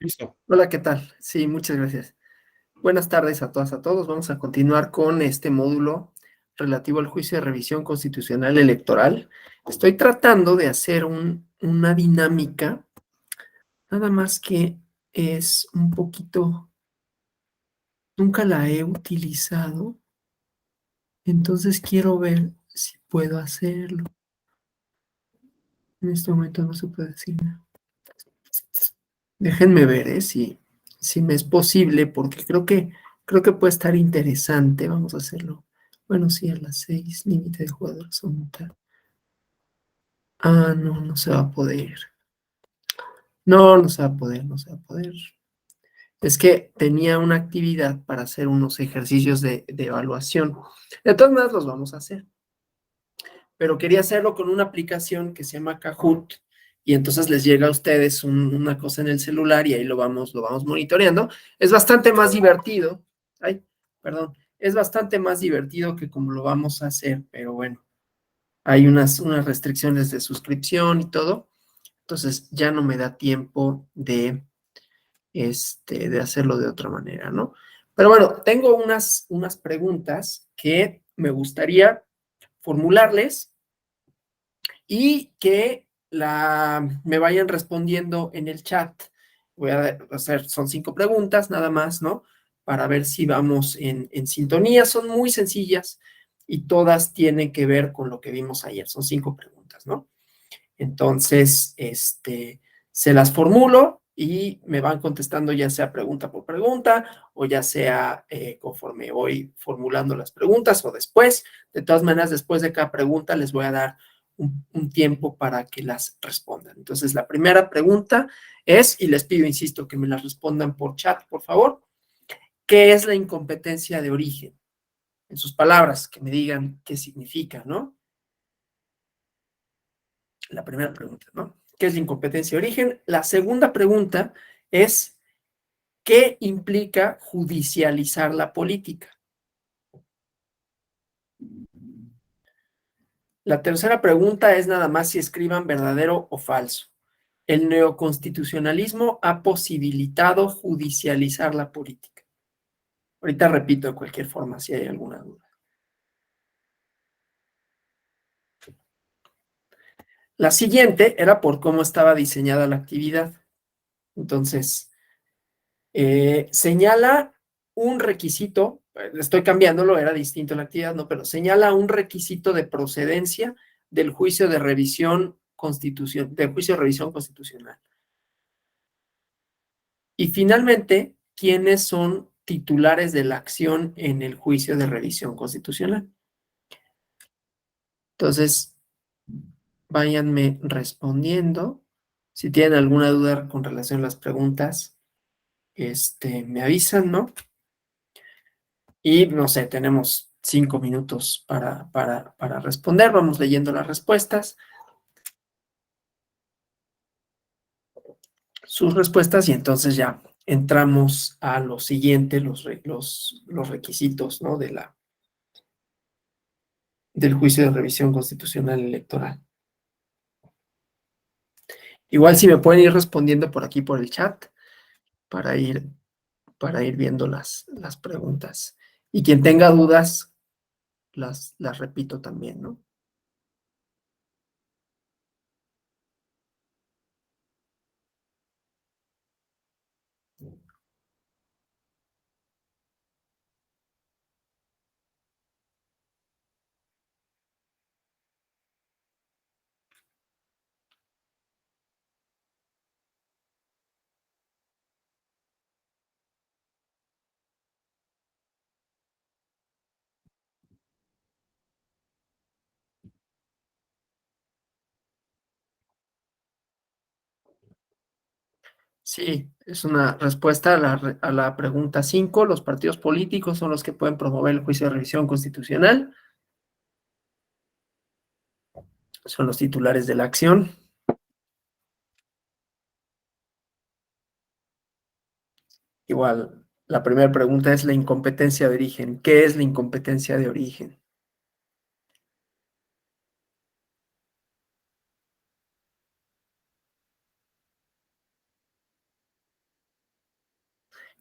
Listo. Hola, ¿qué tal? Sí, muchas gracias. Buenas tardes a todas, a todos. Vamos a continuar con este módulo relativo al juicio de revisión constitucional electoral. Estoy tratando de hacer una dinámica, nada más que es un poquito, nunca la he utilizado, entonces quiero ver si puedo hacerlo. En este momento no se puede decir nada. Déjenme ver, si me es posible, porque creo que puede estar interesante. Vamos a hacerlo. Bueno, sí, a las 6, límite de jugadores aumentar. Ah, no, no se va a poder. No, no se va a poder, no se va a poder. Es que tenía una actividad para hacer unos ejercicios de evaluación. De todas maneras, los vamos a hacer. Pero quería hacerlo con una aplicación que se llama Kahoot, y entonces les llega a ustedes una cosa en el celular y ahí lo vamos monitoreando. Es bastante más divertido. Ay, perdón. Es bastante más divertido que como lo vamos a hacer, pero bueno, hay unas restricciones de suscripción y todo. Entonces ya no me da tiempo de hacerlo de otra manera, ¿no? Pero bueno, tengo unas preguntas que me gustaría formularles y que me vayan respondiendo en el chat. Voy a hacer, son 5 preguntas nada más, ¿no? Para ver si vamos en sintonía. Son muy sencillas y todas tienen que ver con lo que vimos ayer. Son 5 preguntas, ¿no? Entonces, se las formulo y me van contestando ya sea pregunta por pregunta o ya sea conforme voy formulando las preguntas o después. De todas maneras, después de cada pregunta les voy a dar un tiempo para que las respondan. Entonces, la primera pregunta es, y les pido, insisto, que me las respondan por chat, por favor, ¿qué es la incompetencia de origen? En sus palabras, que me digan qué significa, ¿no? La primera pregunta, ¿no? ¿Qué es la incompetencia de origen? La segunda pregunta es, ¿qué implica judicializar la política? La tercera pregunta es nada más si escriban verdadero o falso. El neoconstitucionalismo ha posibilitado judicializar la política. Ahorita repito de cualquier forma si hay alguna duda. La siguiente era por cómo estaba diseñada la actividad. Entonces, señala un requisito, estoy cambiándolo, era distinto la actividad, no, pero señala un requisito de procedencia del juicio de revisión constitucional. Y finalmente, ¿quiénes son titulares de la acción en el juicio de revisión constitucional? Entonces, váyanme respondiendo. Si tienen alguna duda con relación a las preguntas, me avisan, ¿no? Y no sé, tenemos 5 minutos para responder. Vamos leyendo las respuestas, sus respuestas, y entonces ya entramos a lo siguiente, los requisitos, ¿no? Del juicio de revisión constitucional electoral. Igual si me pueden ir respondiendo por aquí por el chat para ir, para ir viendo las preguntas. Y quien tenga dudas, las repito también, ¿no? Sí, es una respuesta a la pregunta 5. Los partidos políticos son los que pueden promover el juicio de revisión constitucional. Son los titulares de la acción. Igual, la primera pregunta es la incompetencia de origen. ¿Qué es la incompetencia de origen?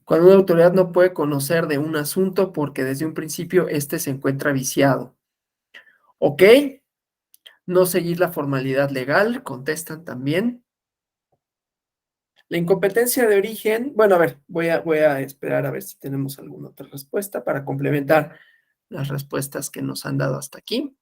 Cuando una autoridad no puede conocer de un asunto porque desde un principio éste se encuentra viciado. ¿Ok? No seguir la formalidad legal, contestan también. La incompetencia de origen, bueno, a ver, voy a esperar a ver si tenemos alguna otra respuesta para complementar las respuestas que nos han dado hasta aquí.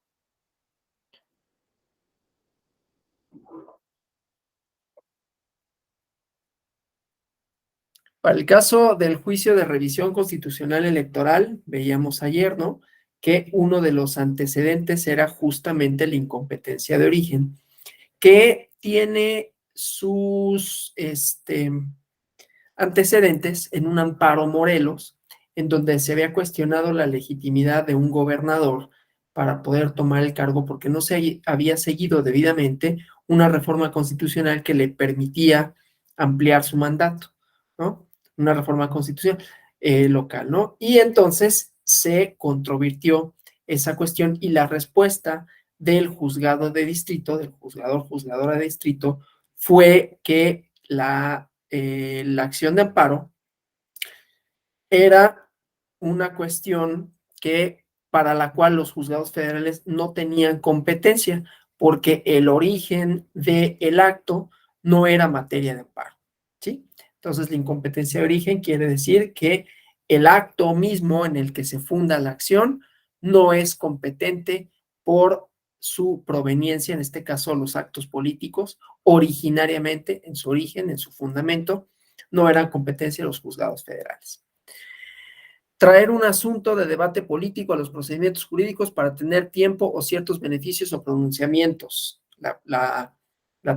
Para el caso del juicio de revisión constitucional electoral, veíamos ayer, ¿no? Que uno de los antecedentes era justamente la incompetencia de origen, que tiene sus antecedentes en un amparo Morelos, en donde se había cuestionado la legitimidad de un gobernador para poder tomar el cargo porque no se había seguido debidamente una reforma constitucional que le permitía ampliar su mandato, ¿no? Una reforma constitucional local, ¿no? Y entonces se controvirtió esa cuestión y la respuesta del juzgado de distrito, del juzgadora de distrito, fue que la acción de amparo era una cuestión que para la cual los juzgados federales no tenían competencia, porque el origen del acto no era materia de amparo, ¿sí? Entonces, la incompetencia de origen quiere decir que el acto mismo en el que se funda la acción no es competente por su proveniencia, en este caso los actos políticos, originariamente, en su origen, en su fundamento, no eran competencia de los juzgados federales. Traer un asunto de debate político a los procedimientos jurídicos para tener tiempo o ciertos beneficios o pronunciamientos. La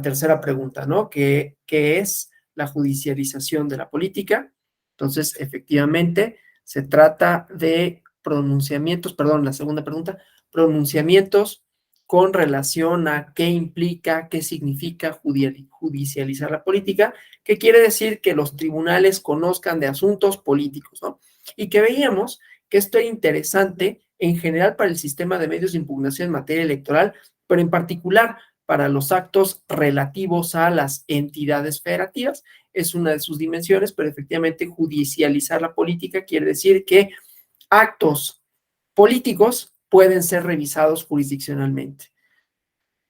tercera pregunta, ¿no? ¿Qué es la judicialización de la política? Entonces, efectivamente, se trata de pronunciamientos, perdón, la segunda pregunta, pronunciamientos con relación a qué implica, qué significa judicializar la política, que quiere decir que los tribunales conozcan de asuntos políticos, ¿no? Y que veíamos que esto era interesante en general para el sistema de medios de impugnación en materia electoral, pero en particular para los actos relativos a las entidades federativas. Es una de sus dimensiones, pero efectivamente judicializar la política quiere decir que actos políticos pueden ser revisados jurisdiccionalmente.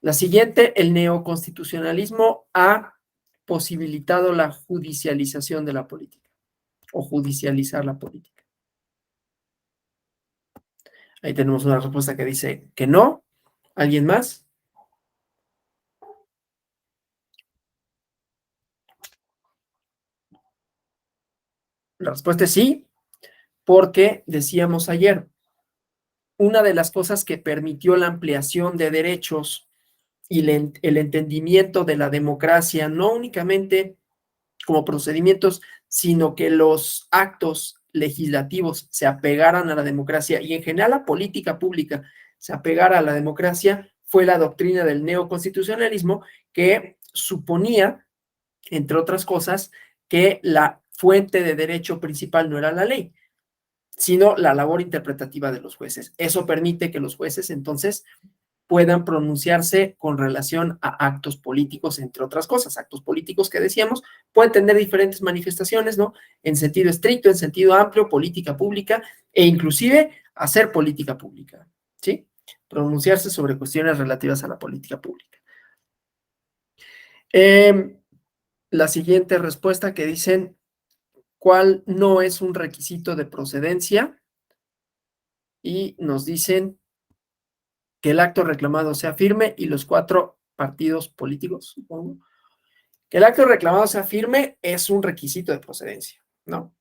La siguiente, el neoconstitucionalismo ha posibilitado la judicialización de la política o judicializar la política. Ahí tenemos una respuesta que dice que no. ¿Alguien más? La respuesta es sí, porque decíamos ayer, una de las cosas que permitió la ampliación de derechos y el entendimiento de la democracia, no únicamente como procedimientos, sino que los actos legislativos se apegaran a la democracia y en general la política pública se apegara a la democracia, fue la doctrina del neoconstitucionalismo que suponía, entre otras cosas, que la fuente de derecho principal no era la ley, sino la labor interpretativa de los jueces. Eso permite que los jueces entonces puedan pronunciarse con relación a actos políticos, entre otras cosas. Actos políticos que decíamos pueden tener diferentes manifestaciones, ¿no? En sentido estricto, en sentido amplio, política pública e inclusive hacer política pública, ¿sí? Pronunciarse sobre cuestiones relativas a la política pública. La siguiente respuesta que dicen, ¿cuál no es un requisito de procedencia? Y nos dicen que el acto reclamado sea firme y los 4 partidos políticos, supongo, que el acto reclamado sea firme es un requisito de procedencia, ¿no?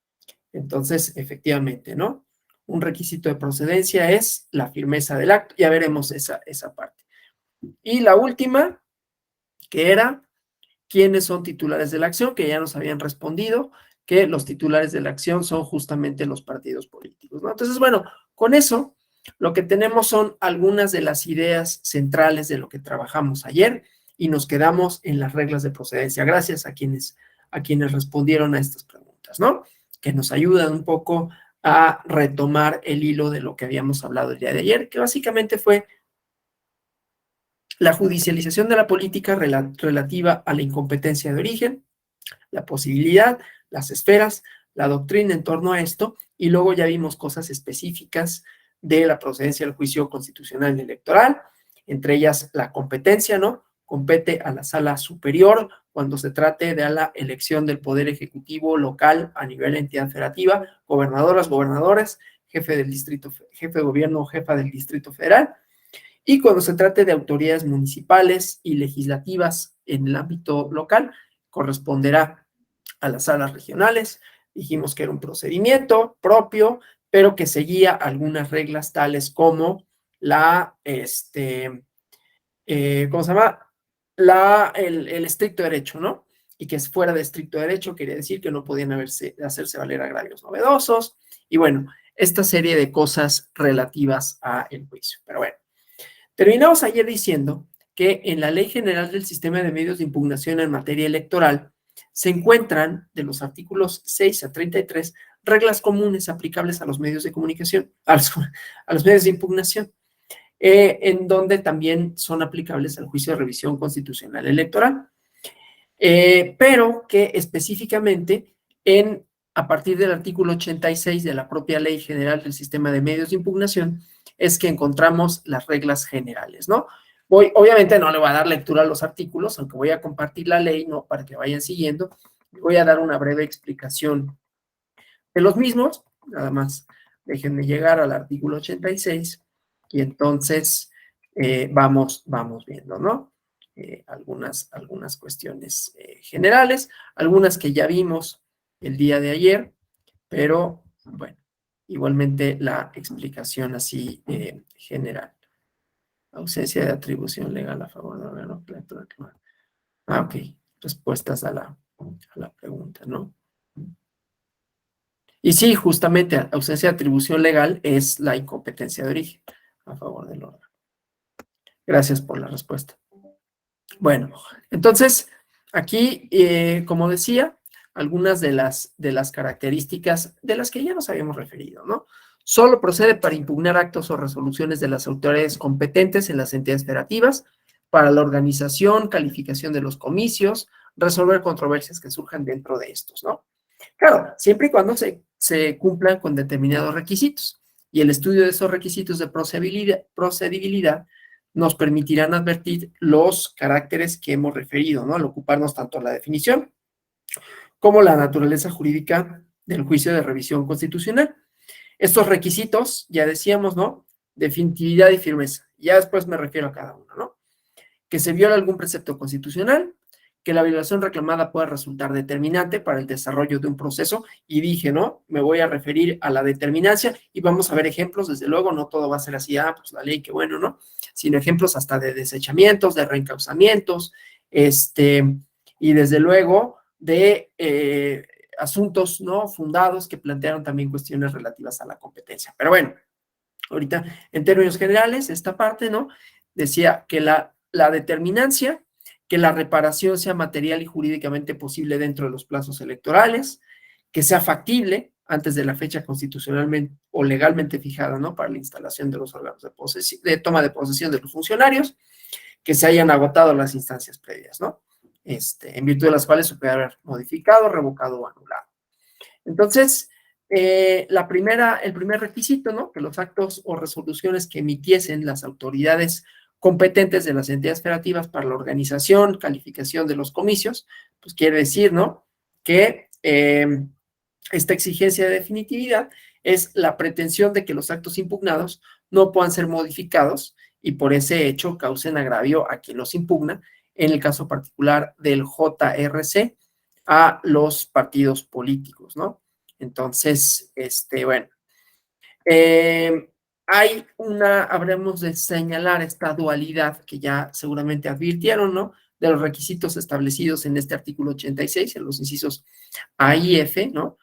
Entonces, efectivamente, ¿no? Un requisito de procedencia es la firmeza del acto. Ya veremos esa parte. Y la última, que era, ¿quiénes son titulares de la acción? Que ya nos habían respondido que los titulares de la acción son justamente los partidos políticos, ¿no? Entonces, bueno, con eso, lo que tenemos son algunas de las ideas centrales de lo que trabajamos ayer y nos quedamos en las reglas de procedencia. Gracias a quienes respondieron a estas preguntas, ¿no? Que nos ayudan un poco a retomar el hilo de lo que habíamos hablado el día de ayer, que básicamente fue la judicialización de la política relativa a la incompetencia de origen, la posibilidad, las esferas, la doctrina en torno a esto, y luego ya vimos cosas específicas de la procedencia del juicio constitucional y electoral, entre ellas la competencia, ¿no? Compete a la sala superior cuando se trate de la elección del poder ejecutivo local a nivel de entidad federativa, gobernadoras, gobernadores, jefe del distrito, jefe de gobierno o jefa del distrito federal, y cuando se trate de autoridades municipales y legislativas en el ámbito local, corresponderá a las salas regionales. Dijimos que era un procedimiento propio, pero que seguía algunas reglas tales como ¿cómo se llama? El estricto derecho, ¿no? Y que fuera de estricto derecho quería decir que no podían hacerse valer agravios novedosos, y bueno, esta serie de cosas relativas a el juicio. Pero bueno, terminamos ayer diciendo que en la Ley General del Sistema de Medios de Impugnación en materia electoral se encuentran, de los artículos 6 a 33, reglas comunes aplicables a los medios de comunicación, a los medios de impugnación, en donde también son aplicables al juicio de revisión constitucional electoral, pero que específicamente a partir del artículo 86 de la propia Ley General del Sistema de Medios de Impugnación es que encontramos las reglas generales, ¿no? Obviamente no le voy a dar lectura a los artículos, aunque voy a compartir la ley, ¿no? Para que vayan siguiendo. Voy a dar una breve explicación de los mismos, nada más déjenme llegar al artículo 86 y entonces vamos viendo, ¿no? Algunas cuestiones generales, algunas que ya vimos el día de ayer, pero bueno, igualmente la explicación así general. Ausencia de atribución legal a favor del órgano electoral. Ok, respuestas a la pregunta, ¿no? Y sí, justamente, ausencia de atribución legal es la incompetencia de origen a favor del órgano. Gracias por la respuesta. Bueno, entonces, aquí, como decía, algunas de las características de las que ya nos habíamos referido, ¿no? Solo procede para impugnar actos o resoluciones de las autoridades competentes en las entidades federativas, para la organización, calificación de los comicios, resolver controversias que surjan dentro de estos, ¿no? Claro, siempre y cuando se cumplan con determinados requisitos, y el estudio de esos requisitos de procedibilidad nos permitirán advertir los caracteres que hemos referido, ¿no? Al ocuparnos tanto la definición como la naturaleza jurídica del juicio de revisión constitucional. Estos requisitos, ya decíamos, ¿no? Definitividad y firmeza. Ya después me refiero a cada uno, ¿no? Que se viola algún precepto constitucional, que la violación reclamada pueda resultar determinante para el desarrollo de un proceso, y dije, ¿no? Me voy a referir a la determinancia y vamos a ver ejemplos, desde luego, no todo va a ser así, pues la ley, qué bueno, ¿no? Sino ejemplos hasta de desechamientos, de reencauzamientos, y desde luego de asuntos, ¿no? Fundados que plantearon también cuestiones relativas a la competencia. Pero bueno, ahorita, en términos generales, esta parte, ¿no? Decía que la determinancia, que la reparación sea material y jurídicamente posible dentro de los plazos electorales, que sea factible antes de la fecha constitucionalmente o legalmente fijada, ¿no? Para la instalación de los órganos de toma de posesión de los funcionarios, que se hayan agotado las instancias previas, ¿no? En virtud de las cuales se puede haber modificado, revocado o anulado. Entonces, el primer requisito, ¿no? Que los actos o resoluciones que emitiesen las autoridades competentes de las entidades federativas para la organización, calificación de los comicios, pues quiere decir, ¿no? Que esta exigencia de definitividad es la pretensión de que los actos impugnados no puedan ser modificados y por ese hecho causen agravio a quien los impugna, en el caso particular del JRC, a los partidos políticos, ¿no? Entonces, bueno, habremos de señalar esta dualidad que ya seguramente advirtieron, ¿no? De los requisitos establecidos en este artículo 86, en los incisos A y F, ¿no?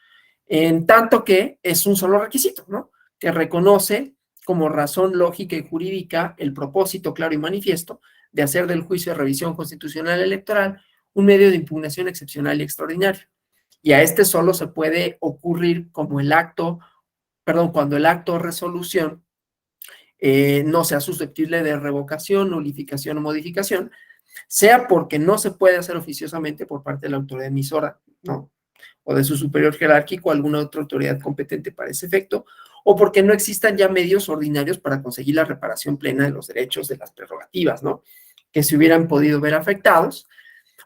En tanto que es un solo requisito, ¿no? Que reconoce como razón lógica y jurídica el propósito claro y manifiesto de hacer del juicio de revisión constitucional electoral un medio de impugnación excepcional y extraordinario. Y a este solo se puede ocurrir como cuando el acto o resolución no sea susceptible de revocación, nulificación o modificación, sea porque no se puede hacer oficiosamente por parte de la autoridad emisora, ¿no? o de su superior jerárquico, alguna otra autoridad competente para ese efecto, o porque no existan ya medios ordinarios para conseguir la reparación plena de los derechos de las prerrogativas, ¿no? Que se hubieran podido ver afectados,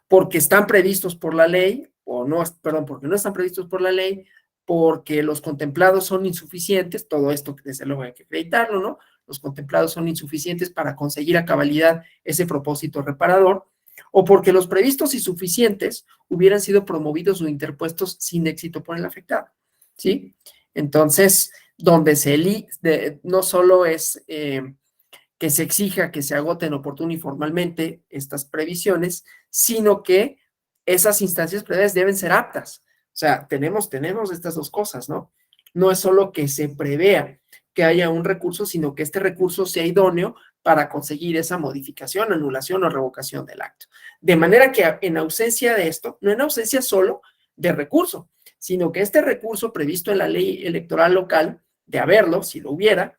porque están previstos por la ley, o no, perdón, porque no están previstos por la ley, porque los contemplados son insuficientes, todo esto desde luego hay que acreditarlo, ¿no? Los contemplados son insuficientes para conseguir a cabalidad ese propósito reparador, o porque los previstos y suficientes hubieran sido promovidos o interpuestos sin éxito por el afectado, ¿sí? Entonces, donde no solo es que se exija que se agoten oportuno y formalmente estas previsiones, sino que esas instancias previas deben ser aptas. O sea, tenemos estas dos cosas, ¿no? No es solo que se prevea que haya un recurso, sino que este recurso sea idóneo para conseguir esa modificación, anulación o revocación del acto. De manera que en ausencia de esto, no en ausencia solo de recurso, sino que este recurso previsto en la ley electoral local, de haberlo, si lo hubiera,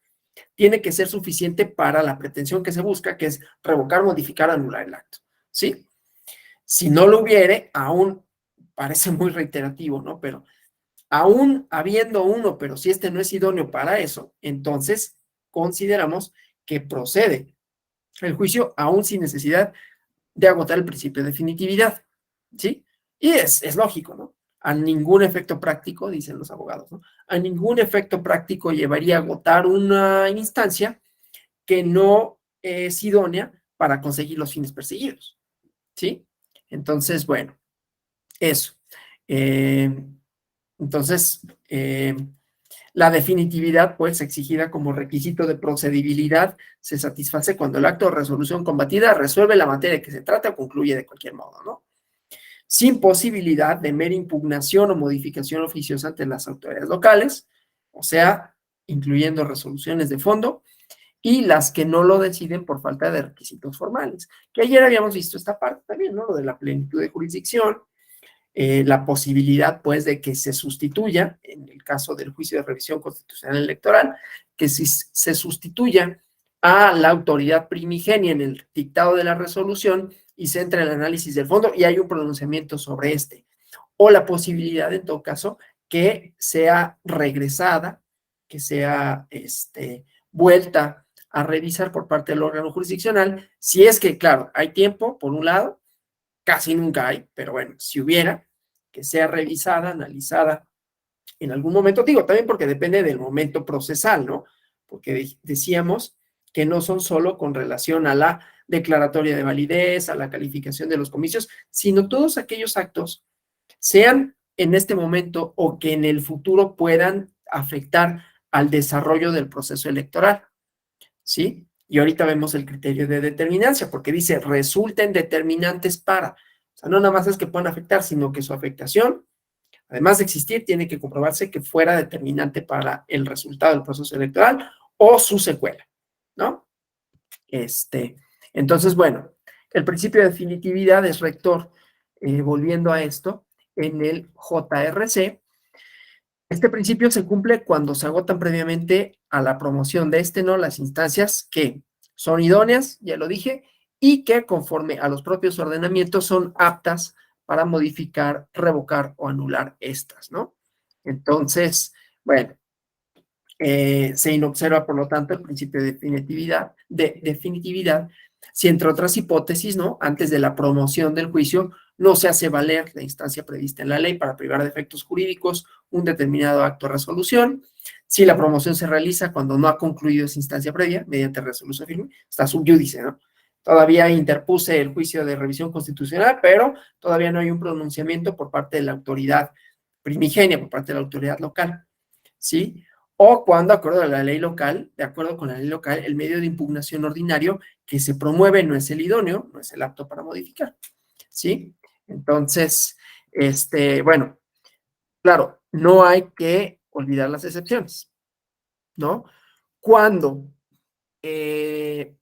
tiene que ser suficiente para la pretensión que se busca, que es revocar, modificar, anular el acto, ¿sí? Si no lo hubiere, aún parece muy reiterativo, ¿no? Pero aún habiendo uno, pero si este no es idóneo para eso, entonces consideramos que procede el juicio aún sin necesidad de agotar el principio de definitividad, ¿sí? Y es lógico, ¿no? A ningún efecto práctico, dicen los abogados, ¿no? A ningún efecto práctico llevaría a agotar una instancia que no es idónea para conseguir los fines perseguidos, ¿sí? Entonces, bueno, eso. Entonces, la definitividad, pues, exigida como requisito de procedibilidad, se satisface cuando el acto de resolución combatida resuelve la materia que se trata o concluye de cualquier modo, ¿no? Sin posibilidad de mera impugnación o modificación oficiosa ante las autoridades locales, o sea, incluyendo resoluciones de fondo, y las que no lo deciden por falta de requisitos formales. Que ayer habíamos visto esta parte también, ¿no? Lo de la plenitud de jurisdicción, la posibilidad, pues, de que se sustituya, en el caso del juicio de revisión constitucional electoral, que si se sustituya a la autoridad primigenia en el dictado de la resolución y se entra en el análisis del fondo y hay un pronunciamiento sobre este. O la posibilidad, en todo caso, que sea regresada, que sea vuelta a revisar por parte del órgano jurisdiccional, si es que, claro, hay tiempo, por un lado, casi nunca hay, pero bueno, si hubiera, que sea revisada, analizada en algún momento, digo, también porque depende del momento procesal, ¿no? Porque decíamos que no son solo con relación a la declaratoria de validez, a la calificación de los comicios, sino todos aquellos actos, sean en este momento o que en el futuro puedan afectar al desarrollo del proceso electoral, ¿sí? Y ahorita vemos el criterio de determinancia, porque dice, resulten determinantes para, o sea, no nada más es que puedan afectar, sino que su afectación, además de existir, tiene que comprobarse que fuera determinante para el resultado del proceso electoral o su secuela, ¿no? Entonces, bueno, el principio de definitividad es rector, volviendo a esto, en el JRC. Este principio se cumple cuando se agotan previamente a la promoción de ¿no? Las instancias que son idóneas, ya lo dije, y que conforme a los propios ordenamientos son aptas para modificar, revocar o anular estas, ¿no? Entonces, bueno, se inobserva, por lo tanto, el principio de definitividad, si entre otras hipótesis, ¿no? Antes de la promoción del juicio, no se hace valer la instancia prevista en la ley para privar de efectos jurídicos un determinado acto de resolución, si la promoción se realiza cuando no ha concluido esa instancia previa, mediante resolución firme, está sub iudice, ¿no? Todavía interpuse el juicio de revisión constitucional, pero todavía no hay un pronunciamiento por parte de la autoridad primigenia, por parte de la autoridad local, ¿sí? O cuando, de acuerdo con la ley local, el medio de impugnación ordinario que se promueve no es el idóneo, no es el apto para modificar, ¿sí? Entonces, bueno, claro, no hay que olvidar las excepciones, ¿no? Cuando el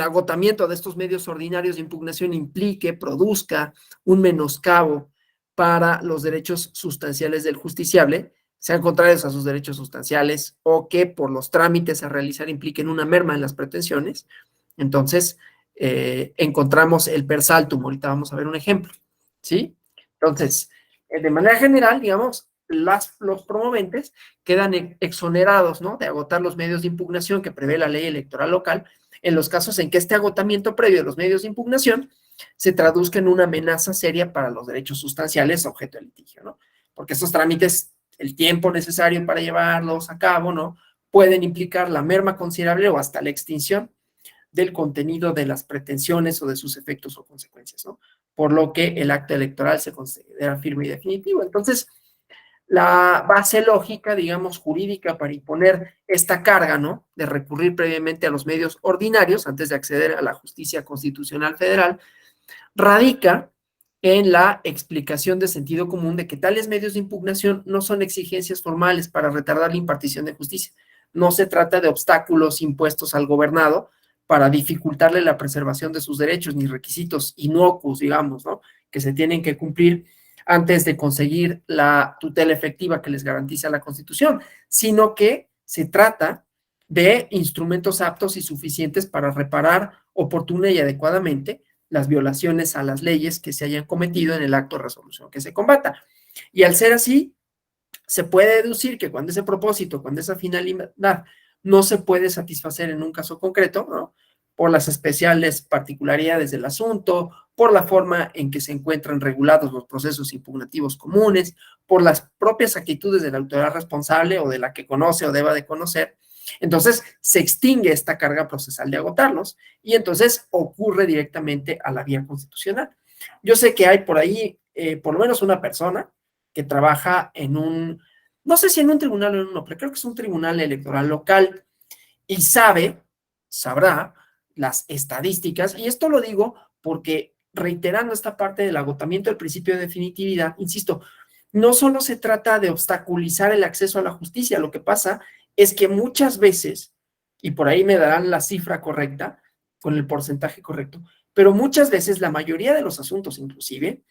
agotamiento de estos medios ordinarios de impugnación produzca un menoscabo para los derechos sustanciales del justiciable, sean contrarios a sus derechos sustanciales o que por los trámites a realizar impliquen una merma en las pretensiones, entonces encontramos el per saltum. Ahorita vamos a ver un ejemplo, ¿sí? Entonces, de manera general, digamos, los promoventes quedan exonerados, ¿no?, de agotar los medios de impugnación que prevé la ley electoral local en los casos en que este agotamiento previo de los medios de impugnación se traduzca en una amenaza seria para los derechos sustanciales objeto del litigio, ¿no? Porque estos trámites, el tiempo necesario para llevarlos a cabo, ¿no?, pueden implicar la merma considerable o hasta la extinción del contenido de las pretensiones o de sus efectos o consecuencias, ¿no? Por lo que el acto electoral se considera firme y definitivo. Entonces, la base lógica, digamos, jurídica para imponer esta carga, ¿no?, de recurrir previamente a los medios ordinarios antes de acceder a la justicia constitucional federal, radica en la explicación de sentido común de que tales medios de impugnación no son exigencias formales para retardar la impartición de justicia. No se trata de obstáculos impuestos al gobernado para dificultarle la preservación de sus derechos, ni requisitos inocuos, digamos, ¿no?, que se tienen que cumplir antes de conseguir la tutela efectiva que les garantiza la Constitución, sino que se trata de instrumentos aptos y suficientes para reparar oportuna y adecuadamente las violaciones a las leyes que se hayan cometido en el acto de resolución que se combata. Y al ser así, se puede deducir que cuando ese propósito, cuando esa finalidad no se puede satisfacer en un caso concreto, ¿no?, por las especiales particularidades del asunto, por la forma en que se encuentran regulados los procesos impugnativos comunes, por las propias actitudes de la autoridad responsable o de la que conoce o deba de conocer, entonces se extingue esta carga procesal de agotarlos y entonces ocurre directamente a la vía constitucional. Yo sé que hay por ahí por lo menos una persona que trabaja en un, no sé si en un tribunal o en uno, pero creo que es un tribunal electoral local y sabrá las estadísticas, y esto lo digo porque reiterando esta parte del agotamiento del principio de definitividad, insisto, no solo se trata de obstaculizar el acceso a la justicia, lo que pasa es que muchas veces, y por ahí me darán la cifra correcta, con el porcentaje correcto, pero muchas veces la mayoría de los asuntos inclusive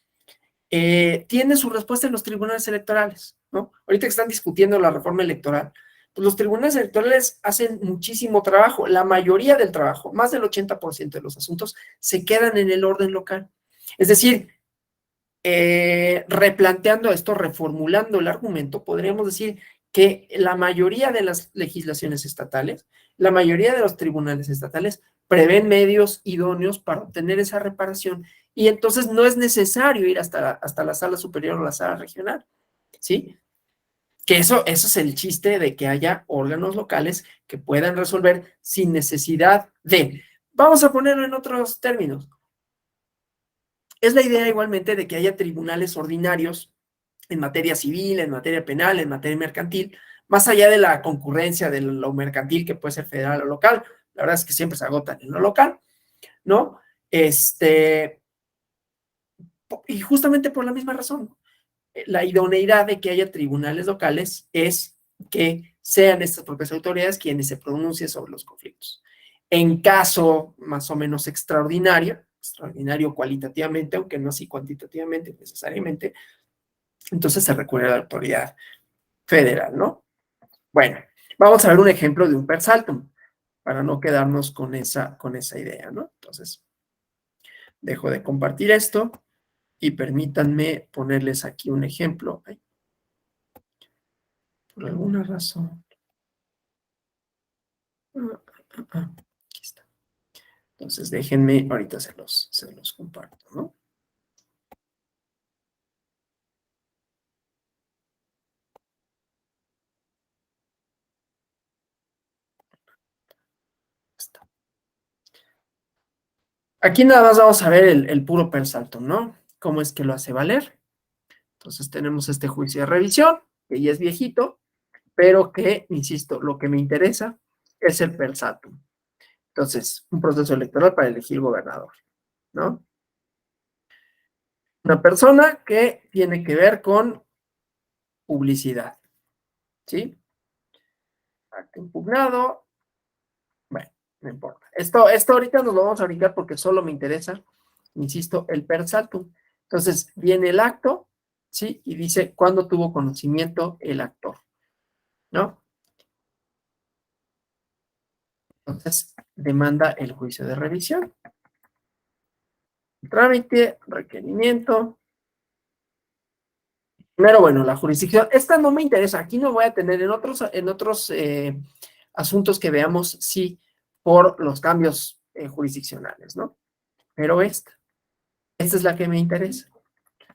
tiene su respuesta en los tribunales electorales, ¿no? Ahorita que están discutiendo la reforma electoral, pues los tribunales electorales hacen muchísimo trabajo, la mayoría del trabajo, más del 80% de los asuntos, se quedan en el orden local. Es decir, replanteando esto, reformulando el argumento, podríamos decir que la mayoría de las legislaciones estatales, la mayoría de los tribunales estatales prevén medios idóneos para obtener esa reparación y entonces no es necesario ir hasta la sala superior o la sala regional, ¿sí? Que eso es el chiste de que haya órganos locales que puedan resolver sin necesidad de, vamos a ponerlo en otros términos, es la idea igualmente de que haya tribunales ordinarios en materia civil, en materia penal, en materia mercantil, más allá de la concurrencia de lo mercantil que puede ser federal o local, la verdad es que siempre se agotan en lo local, ¿no? Y justamente por la misma razón, la idoneidad de que haya tribunales locales es que sean estas propias autoridades quienes se pronuncien sobre los conflictos. En caso más o menos extraordinario, extraordinario cualitativamente, aunque no así cuantitativamente necesariamente, entonces se recurre a la autoridad federal, ¿no? Bueno, vamos a ver un ejemplo de un per saltum, para no quedarnos con esa idea, ¿no? Entonces, dejo de compartir esto y permítanme ponerles aquí un ejemplo. Ay, por alguna razón. Aquí está. Entonces, déjenme, ahorita se los comparto, ¿no? Está. Aquí nada más vamos a ver el puro per saltum, ¿no? ¿Cómo es que lo hace valer? Entonces, tenemos este juicio de revisión, que ya es viejito, pero que, insisto, lo que me interesa es el per saltum. Entonces, un proceso electoral para elegir gobernador, ¿no? Una persona que tiene que ver con publicidad, ¿sí? Acto impugnado, bueno, no importa. Esto ahorita nos lo vamos a brincar porque solo me interesa, insisto, el per saltum. Entonces, viene el acto, ¿sí? Y dice cuándo tuvo conocimiento el actor, ¿no? Entonces, demanda el juicio de revisión. Trámite, requerimiento. Primero, bueno, la jurisdicción, esta no me interesa, aquí no voy a tener en otros asuntos que veamos, sí, por los cambios jurisdiccionales, ¿no? Pero esta es la que me interesa,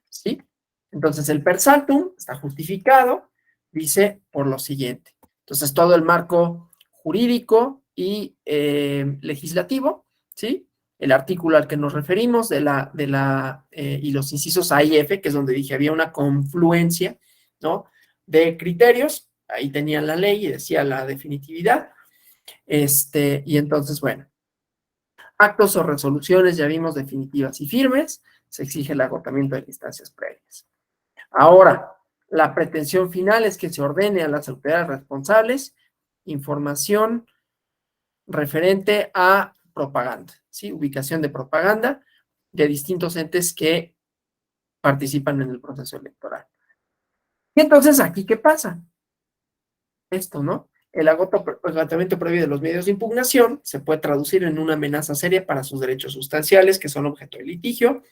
¿sí? Entonces, el per saltum está justificado, dice por lo siguiente. Entonces, todo el marco jurídico y legislativo, ¿sí? El artículo al que nos referimos y los incisos A y F, que es donde dije había una confluencia, ¿no? De criterios, ahí tenían la ley y decía la definitividad, y entonces, bueno, actos o resoluciones, ya vimos, definitivas y firmes, se exige el agotamiento de instancias previas. Ahora, la pretensión final es que se ordene a las autoridades responsables información referente a propaganda, ¿sí? Ubicación de propaganda de distintos entes que participan en el proceso electoral. Y entonces, ¿aquí qué pasa? Esto, ¿no? El agotamiento previo de los medios de impugnación se puede traducir en una amenaza seria para sus derechos sustanciales que son objeto de litigio,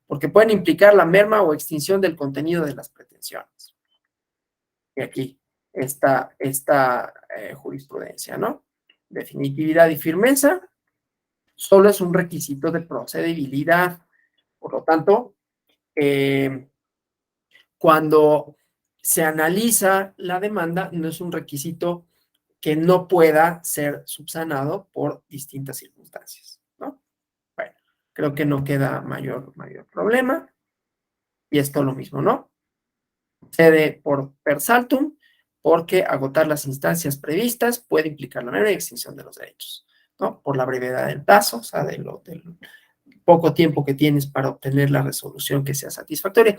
porque pueden implicar la merma o extinción del contenido de las pretensiones. Y aquí está esta jurisprudencia, ¿no? Definitividad y firmeza solo es un requisito de procedibilidad. Por lo tanto, cuando se analiza la demanda, no es un requisito que no pueda ser subsanado por distintas circunstancias, ¿no? Bueno, creo que no queda mayor problema. Y esto lo mismo, ¿no? Cede por per saltum, porque agotar las instancias previstas puede implicar la mera extinción de los derechos, ¿no? Por la brevedad del plazo, o sea, del poco tiempo que tienes para obtener la resolución que sea satisfactoria.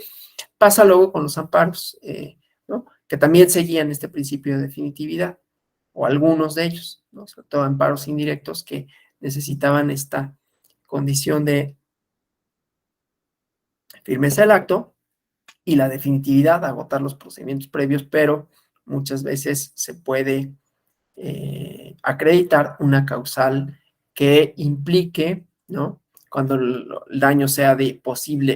Pasa luego con los amparos, ¿no? Que también seguían este principio de definitividad, o algunos de ellos, ¿no? Sobre todo amparos indirectos que necesitaban esta condición de firmeza del acto y la definitividad, agotar los procedimientos previos, pero muchas veces se puede acreditar una causal que implique, ¿no? Cuando el daño sea de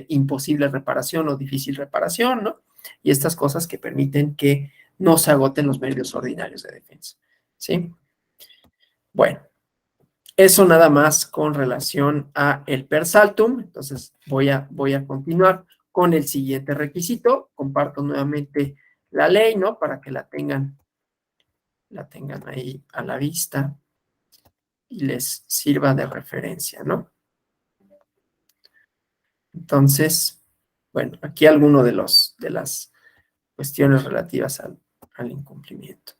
imposible reparación o difícil reparación, ¿no? Y estas cosas que permiten que no se agoten los medios ordinarios de defensa, ¿sí? Bueno, eso nada más con relación a el per saltum. Entonces voy a continuar con el siguiente requisito. Comparto nuevamente la ley, ¿no? Para que la tengan ahí a la vista y les sirva de referencia, ¿no? Entonces, bueno, aquí alguno de las cuestiones relativas al incumplimiento.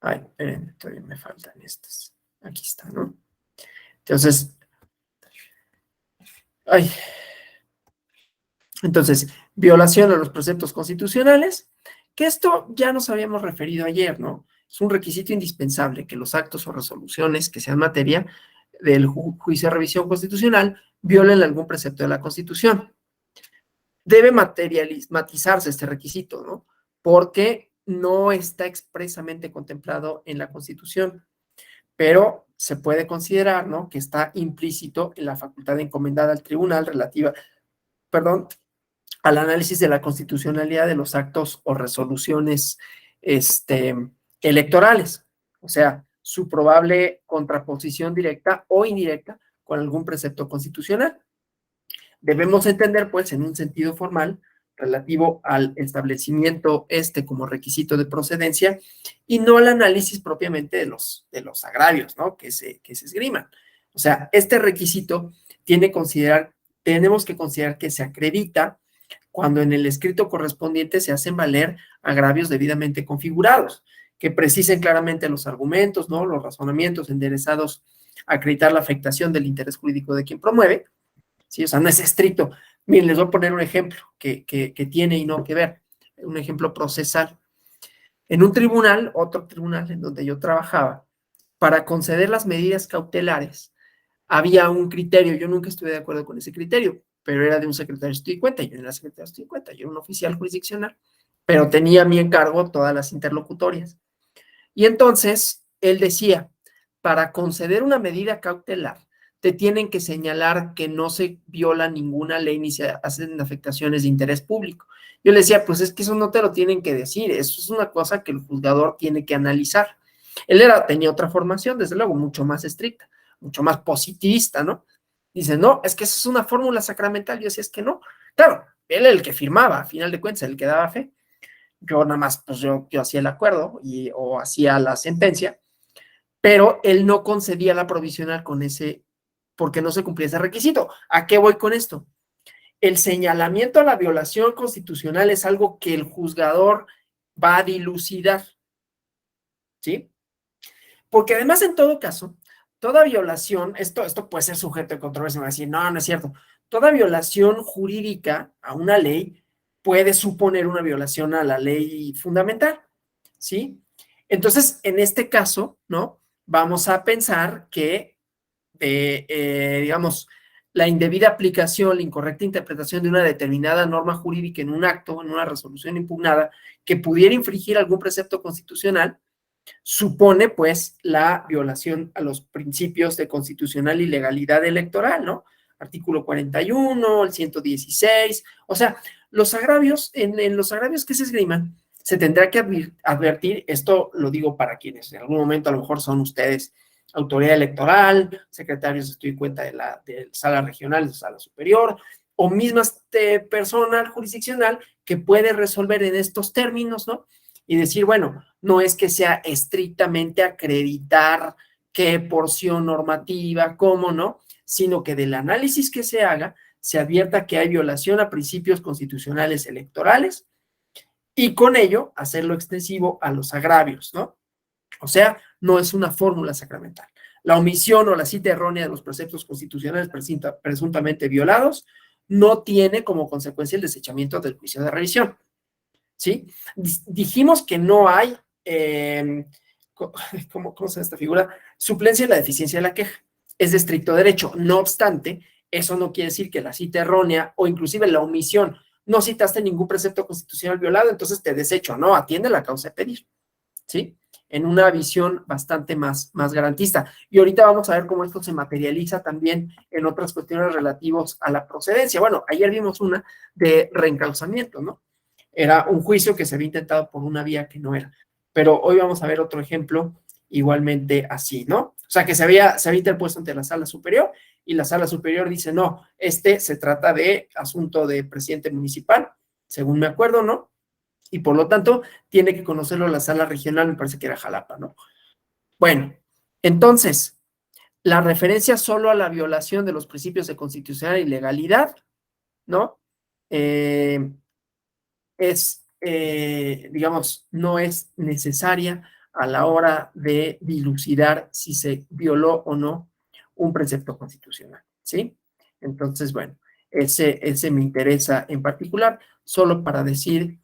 Ay, esperen, todavía me faltan estas. Aquí está, ¿no? Entonces, violación a los preceptos constitucionales, que esto ya nos habíamos referido ayer, ¿no? Es un requisito indispensable que los actos o resoluciones que sean materia del juicio de revisión constitucional violen algún precepto de la Constitución. Debe matizarse este requisito, ¿no? Porque no está expresamente contemplado en la Constitución, pero se puede considerar, ¿no? Que está implícito en la facultad encomendada al tribunal relativa, al análisis de la constitucionalidad de los actos o resoluciones electorales, o sea, su probable contraposición directa o indirecta con algún precepto constitucional. Debemos entender, pues, en un sentido formal, relativo al establecimiento como requisito de procedencia y no al análisis propiamente de los agravios, ¿no? Que se esgriman. O sea, este requisito tenemos que considerar que se acredita cuando en el escrito correspondiente se hacen valer agravios debidamente configurados, que precisen claramente los argumentos, ¿no? Los razonamientos enderezados a acreditar la afectación del interés jurídico de quien promueve, ¿sí? O sea, no es estricto. Miren, les voy a poner un ejemplo que tiene y no que ver, un ejemplo procesal. En un tribunal, otro tribunal en donde yo trabajaba, para conceder las medidas cautelares, había un criterio, yo nunca estuve de acuerdo con ese criterio, pero era de un secretario de estudio y cuenta, yo no era secretario de estudio y cuenta, yo era un oficial jurisdiccional, pero tenía a mi encargo todas las interlocutorias. Y entonces, él decía, para conceder una medida cautelar, te tienen que señalar que no se viola ninguna ley ni se hacen afectaciones de interés público. Yo le decía, pues es que eso no te lo tienen que decir, eso es una cosa que el juzgador tiene que analizar. Él tenía otra formación, desde luego, mucho más estricta, mucho más positivista, ¿no? Dice, no, es que eso es una fórmula sacramental. Yo decía, es que no. Claro, él era el que firmaba, a final de cuentas, el que daba fe. Yo nada más, pues yo hacía el acuerdo o hacía la sentencia, pero él no concedía la provisional con ese, porque no se cumplía ese requisito. ¿A qué voy con esto? El señalamiento a la violación constitucional es algo que el juzgador va a dilucidar, ¿sí? Porque además, en todo caso, toda violación, esto puede ser sujeto de controversia, me va a decir, no, no es cierto. Toda violación jurídica a una ley puede suponer una violación a la ley fundamental, ¿sí? Entonces, en este caso, ¿no? Vamos a pensar que, digamos, la indebida aplicación, la incorrecta interpretación de una determinada norma jurídica en un acto, en una resolución impugnada, que pudiera infringir algún precepto constitucional, supone pues la violación a los principios de constitucional y legalidad electoral, ¿no? Artículo 41, el 116, o sea, los agravios, en los agravios que se esgriman, se tendrá que advertir, esto lo digo para quienes en algún momento a lo mejor son ustedes autoridad electoral, secretarios estoy cuenta de sala regional, de sala superior, o mismas personal jurisdiccional que puede resolver en estos términos, ¿no? Y decir, bueno, no es que sea estrictamente acreditar qué porción normativa, cómo, ¿no? Sino que del análisis que se haga, se advierta que hay violación a principios constitucionales electorales y con ello hacerlo extensivo a los agravios, ¿no? O sea, no es una fórmula sacramental. La omisión o la cita errónea de los preceptos constitucionales presuntamente violados no tiene como consecuencia el desechamiento del juicio de revisión, ¿sí? Dijimos que no hay, ¿cómo se llama esta figura? Suplencia en la deficiencia de la queja. Es de estricto derecho. No obstante, eso no quiere decir que la cita errónea o inclusive la omisión, no citaste ningún precepto constitucional violado, entonces te desecho, no, atiende la causa de pedir, ¿sí? En una visión bastante más garantista. Y ahorita vamos a ver cómo esto se materializa también en otras cuestiones relativas a la procedencia. Bueno, ayer vimos una de reencauzamiento, ¿no? Era un juicio que se había intentado por una vía que no era. Pero hoy vamos a ver otro ejemplo igualmente así, ¿no? O sea, que se había interpuesto ante la sala superior y la sala superior dice, no, se trata de asunto de presidente municipal, según me acuerdo, ¿no? Y por lo tanto, tiene que conocerlo la sala regional, me parece que era Jalapa, ¿no? Bueno, entonces, la referencia solo a la violación de los principios de constitucionalidad y legalidad, ¿no? Digamos, no es necesaria a la hora de dilucidar si se violó o no un precepto constitucional, ¿sí? Entonces, bueno, ese me interesa en particular, solo para decir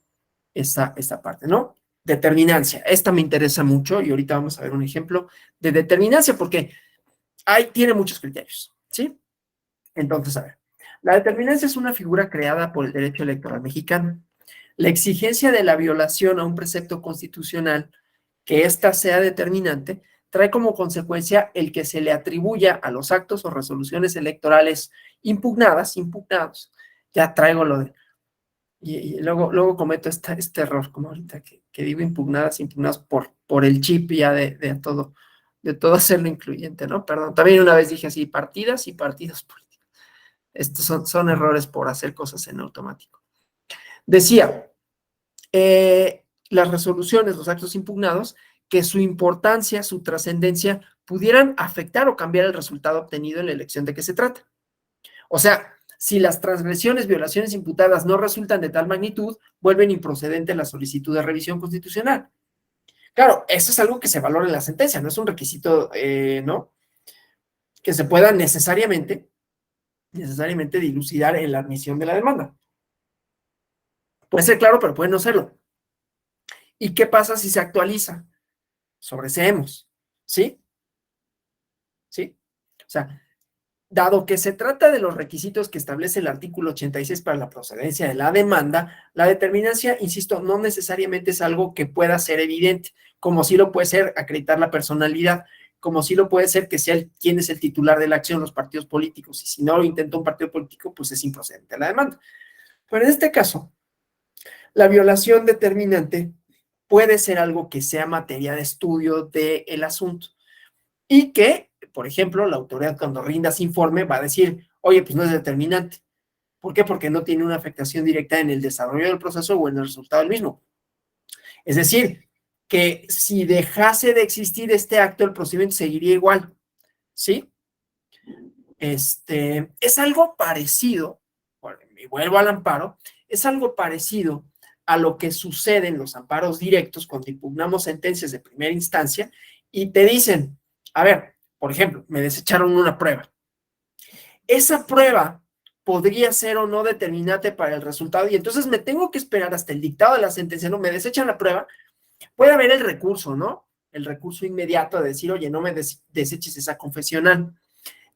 esta parte, ¿no? Determinancia, esta me interesa mucho y ahorita vamos a ver un ejemplo de determinancia porque tiene muchos criterios, ¿sí? Entonces, a ver, la determinancia es una figura creada por el derecho electoral mexicano. La exigencia de la violación a un precepto constitucional, que ésta sea determinante, trae como consecuencia el que se le atribuya a los actos o resoluciones electorales impugnados, ya traigo lo de, y luego cometo este error, como ahorita que digo impugnadas por el chip ya de todo hacerlo incluyente, ¿no? Perdón, también una vez dije así, partidas y partidos políticos. Estos son errores por hacer cosas en automático. Decía, las resoluciones, los actos impugnados, que su importancia, su trascendencia, pudieran afectar o cambiar el resultado obtenido en la elección de que se trata. O sea, si las transgresiones, violaciones imputadas no resultan de tal magnitud, vuelven improcedente la solicitud de revisión constitucional. Claro, eso es algo que se valora en la sentencia, no es un requisito, ¿no? Que se pueda necesariamente dilucidar en la admisión de la demanda. Puede ser claro, pero puede no serlo. ¿Y qué pasa si se actualiza? Sobreseemos, ¿sí? ¿Sí? O sea, dado que se trata de los requisitos que establece el artículo 86 para la procedencia de la demanda, la determinancia, insisto, no necesariamente es algo que pueda ser evidente, como sí lo puede ser acreditar la personalidad, como sí lo puede ser que sea quién es el titular de la acción, los partidos políticos, y si no lo intenta un partido político, pues es improcedente la demanda. Pero en este caso, la violación determinante puede ser algo que sea materia de estudio del asunto y que, por ejemplo, la autoridad cuando rinda su informe va a decir, oye, pues no es determinante. ¿Por qué? Porque no tiene una afectación directa en el desarrollo del proceso o en el resultado del mismo. Es decir, que si dejase de existir este acto, el procedimiento seguiría igual, ¿sí? Es algo parecido, y vuelvo al amparo, es algo parecido a lo que sucede en los amparos directos cuando impugnamos sentencias de primera instancia y te dicen, a ver, por ejemplo, me desecharon una prueba. Esa prueba podría ser o no determinante para el resultado y entonces me tengo que esperar hasta el dictado de la sentencia, no me desechan la prueba, puede haber el recurso, ¿no? El recurso inmediato de decir, oye, no me deseches esa confesional.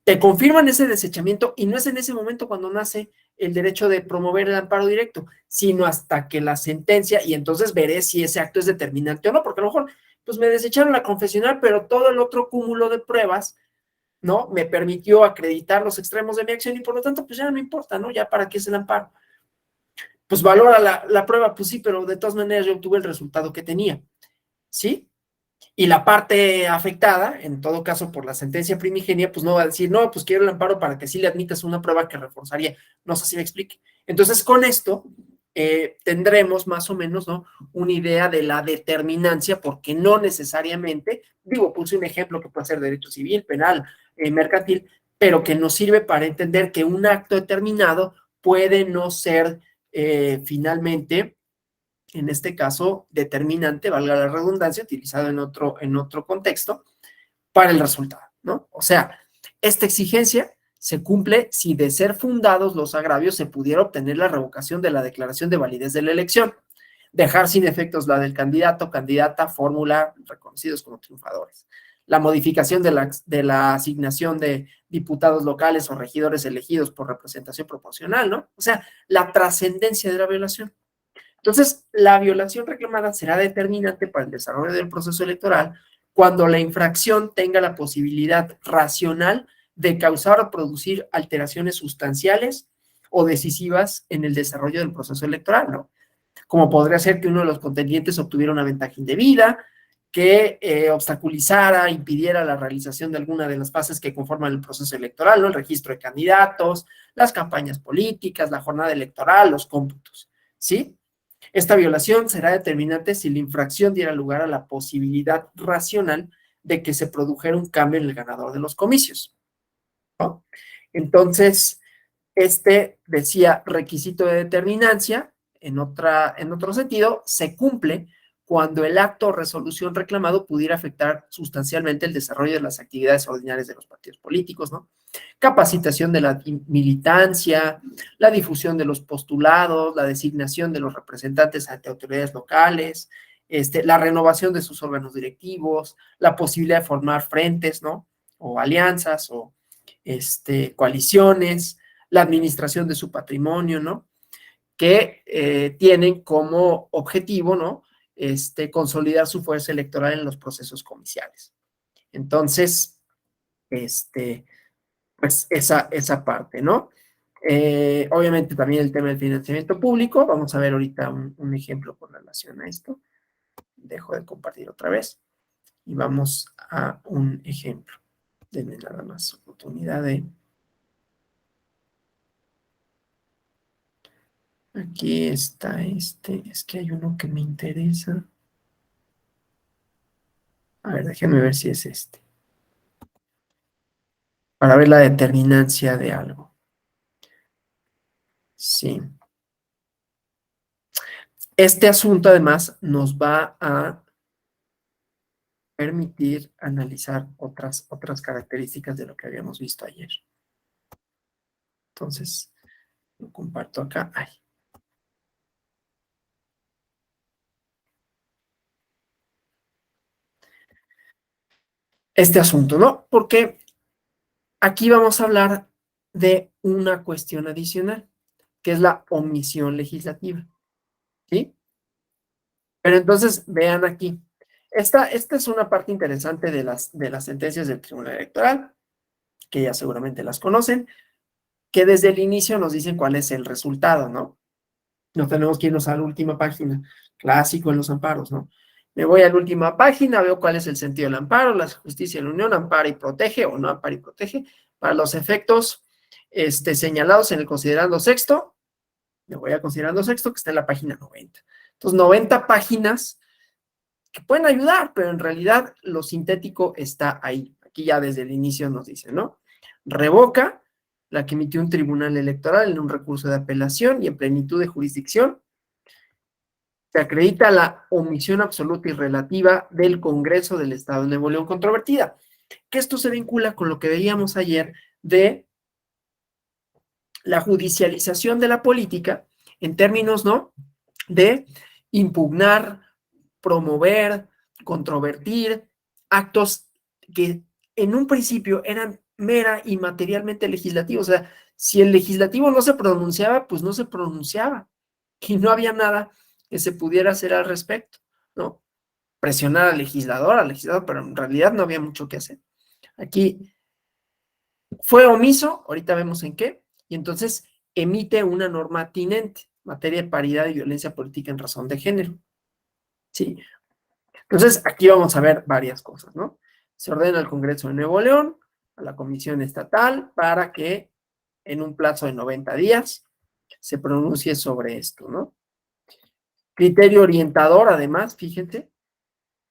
Te confirman ese desechamiento y no es en ese momento cuando nace el derecho de promover el amparo directo, sino hasta que la sentencia, y entonces veré si ese acto es determinante o no, porque a lo mejor, pues me desecharon la confesional, pero todo el otro cúmulo de pruebas, ¿no? Me permitió acreditar los extremos de mi acción y por lo tanto, pues ya no me importa, ¿no? Ya para qué es el amparo. Pues valora la prueba, pues sí, pero de todas maneras yo obtuve el resultado que tenía, ¿sí? Y la parte afectada, en todo caso por la sentencia primigenia, pues no va a decir, no, pues quiero el amparo para que sí le admitas una prueba que reforzaría. No sé si me explique. Entonces, con esto tendremos más o menos, ¿no? Una idea de la determinancia, porque no necesariamente, digo, puse un ejemplo que puede ser derecho civil, penal, mercantil, pero que nos sirve para entender que un acto determinado puede no ser finalmente en este caso determinante, valga la redundancia, utilizado en otro contexto, para el resultado, ¿no? O sea, esta exigencia se cumple si de ser fundados los agravios se pudiera obtener la revocación de la declaración de validez de la elección, dejar sin efectos la del candidato o candidata, fórmula, reconocidos como triunfadores, la modificación de la asignación de diputados locales o regidores elegidos por representación proporcional, ¿no? O sea, la trascendencia de la violación. Entonces, la violación reclamada será determinante para el desarrollo del proceso electoral cuando la infracción tenga la posibilidad racional de causar o producir alteraciones sustanciales o decisivas en el desarrollo del proceso electoral, ¿no? Como podría ser que uno de los contendientes obtuviera una ventaja indebida, que obstaculizara, impidiera la realización de alguna de las fases que conforman el proceso electoral, ¿no? El registro de candidatos, las campañas políticas, la jornada electoral, los cómputos, ¿sí? Esta violación será determinante si la infracción diera lugar a la posibilidad racional de que se produjera un cambio en el ganador de los comicios, ¿no? Entonces, decía requisito de determinancia, en otro sentido, se cumple cuando el acto o resolución reclamado pudiera afectar sustancialmente el desarrollo de las actividades ordinarias de los partidos políticos, ¿no? Capacitación de la militancia, la difusión de los postulados, la designación de los representantes ante autoridades locales, la renovación de sus órganos directivos, la posibilidad de formar frentes, ¿no? O alianzas o coaliciones, la administración de su patrimonio, ¿no? Que tienen como objetivo, ¿no? Consolidar su fuerza electoral en los procesos comiciales. Entonces, pues esa parte, ¿no? Obviamente también el tema del financiamiento público, vamos a ver ahorita un ejemplo con relación a esto. Dejo de compartir otra vez y vamos a un ejemplo. Denme nada más oportunidad de... Aquí está es que hay uno que me interesa. A ver, déjenme ver si es para ver la determinancia de algo. Sí. Este asunto además nos va a permitir analizar otras características de lo que habíamos visto ayer. Entonces, lo comparto acá. Ay. Este asunto, ¿no? Porque aquí vamos a hablar de una cuestión adicional, que es la omisión legislativa, ¿sí? Pero entonces, vean aquí, Esta es una parte interesante de las sentencias del Tribunal Electoral, que ya seguramente las conocen, que desde el inicio nos dicen cuál es el resultado, ¿no? No tenemos que irnos a la última página, clásico en los amparos, ¿no? Me voy a la última página, veo cuál es el sentido del amparo, la justicia de la Unión ampara y protege o no ampara y protege para los efectos señalados en el considerando sexto. Me voy a considerando sexto, que está en la página 90. Entonces, 90 páginas que pueden ayudar, pero en realidad lo sintético está ahí. Aquí ya desde el inicio nos dice, ¿no? Revoca la que emitió un tribunal electoral en un recurso de apelación y en plenitud de jurisdicción. Se acredita la omisión absoluta y relativa del Congreso del Estado de Nuevo León controvertida. Que esto se vincula con lo que veíamos ayer de la judicialización de la política en términos, ¿no? De impugnar, promover, controvertir actos que en un principio eran mera y materialmente legislativos. O sea, si el legislativo no se pronunciaba, pues no se pronunciaba y no había nada que se pudiera hacer al respecto, ¿no? Presionar al legislador, pero en realidad no había mucho que hacer. Aquí fue omiso, ahorita vemos en qué, y entonces emite una norma atinente, materia de paridad y violencia política en razón de género. Sí. Entonces, aquí vamos a ver varias cosas, ¿no? Se ordena al Congreso de Nuevo León, a la Comisión Estatal, para que en un plazo de 90 días se pronuncie sobre esto, ¿no? Criterio orientador, además, fíjense,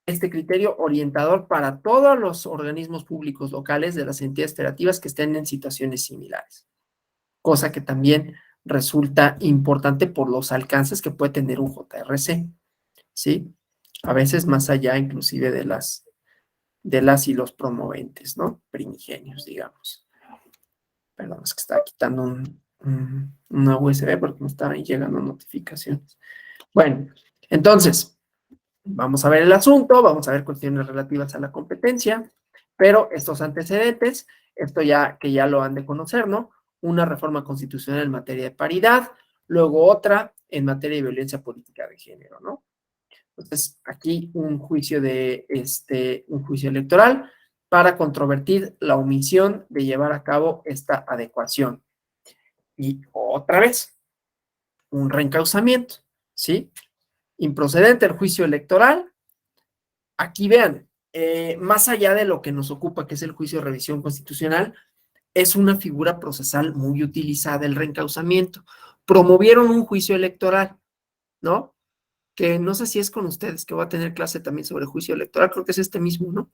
este criterio orientador para todos los organismos públicos locales de las entidades federativas que estén en situaciones similares, cosa que también resulta importante por los alcances que puede tener un JRC, ¿sí? A veces más allá inclusive de las y los promoventes, ¿no? Primigenios, digamos. Perdón, es que estaba quitando una USB porque me estaban llegando notificaciones. Bueno, entonces, vamos a ver el asunto, vamos a ver cuestiones relativas a la competencia, pero estos antecedentes, esto ya que ya lo han de conocer, ¿no? Una reforma constitucional en materia de paridad, luego otra en materia de violencia política de género, ¿no? Entonces, aquí un juicio un juicio electoral para controvertir la omisión de llevar a cabo esta adecuación. Y otra vez, un reencauzamiento, ¿sí? Improcedente el juicio electoral. Aquí vean, más allá de lo que nos ocupa, que es el juicio de revisión constitucional, es una figura procesal muy utilizada el reencauzamiento. Promovieron un juicio electoral, ¿no? Que no sé si es con ustedes, que voy a tener clase también sobre juicio electoral, creo que es este mismo, ¿no?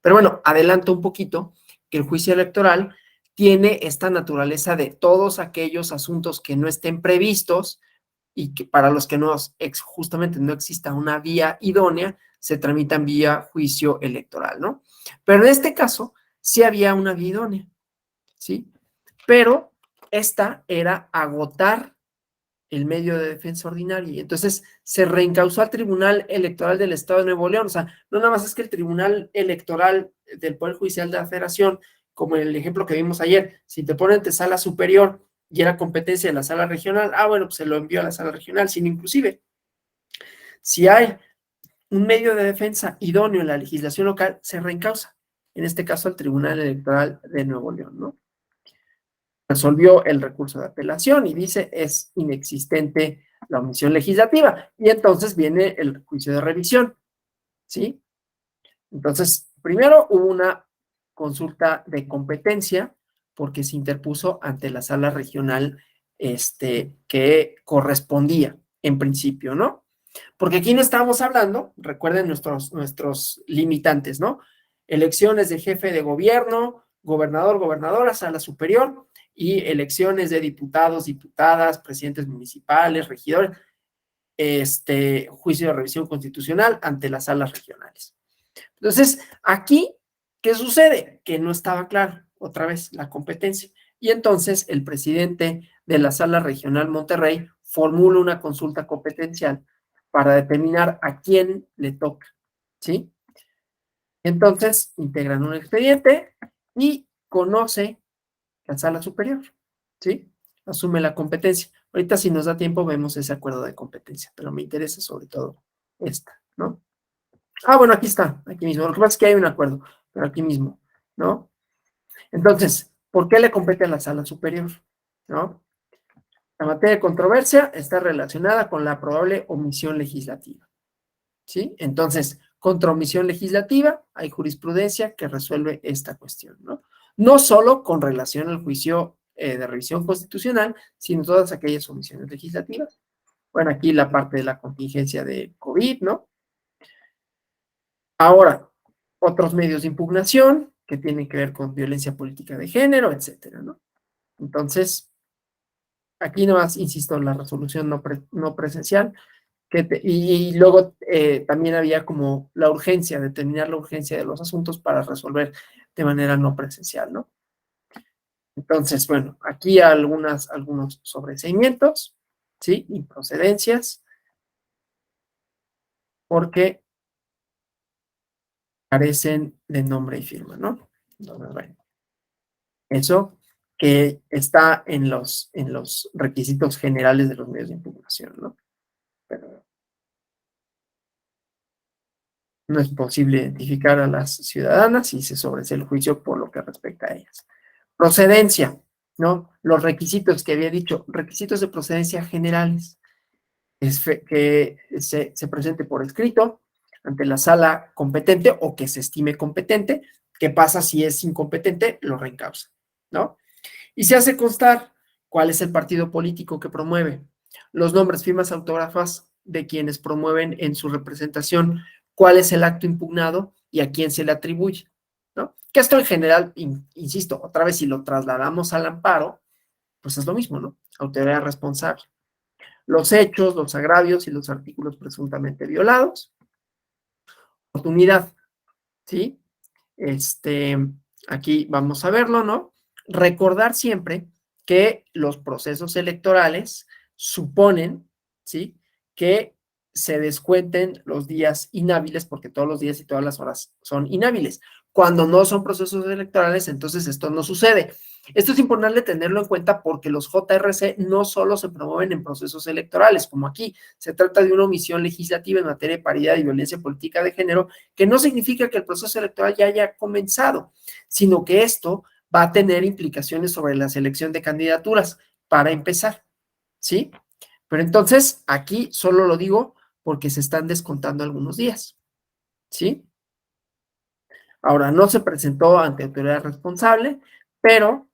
Pero bueno, adelanto un poquito que el juicio electoral tiene esta naturaleza de todos aquellos asuntos que no estén previstos y que para los que no justamente no exista una vía idónea, se tramitan vía juicio electoral, ¿no? Pero en este caso sí había una vía idónea, ¿sí? Pero esta era agotar el medio de defensa ordinario. Y entonces se reencausó al Tribunal Electoral del Estado de Nuevo León. O sea, no nada más es que el Tribunal Electoral del Poder Judicial de la Federación, como en el ejemplo que vimos ayer, si te ponen ante sala superior y era competencia de la sala regional, bueno, pues se lo envió a la sala regional, sino inclusive, si hay un medio de defensa idóneo en la legislación local, se reencausa. En este caso, al Tribunal Electoral de Nuevo León, ¿no? Resolvió el recurso de apelación y dice es inexistente la omisión legislativa. Y entonces viene el juicio de revisión, ¿sí? Entonces, primero hubo una consulta de competencia porque se interpuso ante la sala regional que correspondía en principio, ¿no? Porque aquí no estábamos hablando, recuerden nuestros limitantes, ¿no? Elecciones de jefe de gobierno, gobernador, gobernadora, sala superior, y elecciones de diputados, diputadas, presidentes municipales, regidores, juicio de revisión constitucional ante las salas regionales. Entonces, aquí, ¿qué sucede? Que no estaba claro, otra vez, la competencia. Y entonces el presidente de la Sala Regional Monterrey formula una consulta competencial para determinar a quién le toca, ¿sí? Entonces, integran un expediente y conoce la Sala Superior, ¿sí? Asume la competencia. Ahorita, si nos da tiempo, vemos ese acuerdo de competencia, pero me interesa sobre todo esta, ¿no? Bueno, aquí está, aquí mismo. Lo que pasa es que hay un acuerdo, pero aquí mismo, ¿no? Entonces, ¿por qué le compete a la sala superior? ¿No? La materia de controversia está relacionada con la probable omisión legislativa, ¿sí? Entonces, contra omisión legislativa hay jurisprudencia que resuelve esta cuestión, ¿no? No solo con relación al juicio de revisión constitucional, sino todas aquellas omisiones legislativas. Bueno, aquí la parte de la contingencia de COVID, ¿no? Ahora, otros medios de impugnación que tienen que ver con violencia política de género, etcétera, ¿no? Entonces, aquí nomás, insisto, la resolución no presencial, y luego también había como la urgencia, determinar la urgencia de los asuntos para resolver de manera no presencial, ¿no? Entonces, bueno, aquí algunos sobreseimientos, ¿sí? Improcedencias, porque carecen de nombre y firma, ¿no? Entonces, bueno, eso que está en los requisitos generales de los medios de impugnación, ¿no? Pero no es posible identificar a las ciudadanas y se sobresee el juicio por lo que respecta a ellas. Procedencia, ¿no? Los requisitos que había dicho, requisitos de procedencia generales, es que se presente por escrito ante la sala competente o que se estime competente. ¿Qué pasa si es incompetente? Lo reencausa, ¿no? Y se hace constar cuál es el partido político que promueve, los nombres, firmas, autógrafas de quienes promueven en su representación, cuál es el acto impugnado y a quién se le atribuye, ¿no? Que esto en general, insisto, otra vez si lo trasladamos al amparo, pues es lo mismo, ¿no? Autoridad responsable. Los hechos, los agravios y los artículos presuntamente violados. Oportunidad, ¿sí? Este, aquí vamos a verlo, ¿no? Recordar siempre que los procesos electorales suponen, ¿sí? Que se descuenten los días inhábiles, porque todos los días y todas las horas son inhábiles. Cuando no son procesos electorales, entonces esto no sucede. Esto es importante tenerlo en cuenta porque los JRC no solo se promueven en procesos electorales, como aquí, se trata de una omisión legislativa en materia de paridad y violencia política de género, que no significa que el proceso electoral ya haya comenzado, sino que esto va a tener implicaciones sobre la selección de candidaturas, para empezar, ¿sí? Pero entonces, aquí solo lo digo porque se están descontando algunos días, ¿sí? Ahora, no se presentó ante autoridad responsable, pero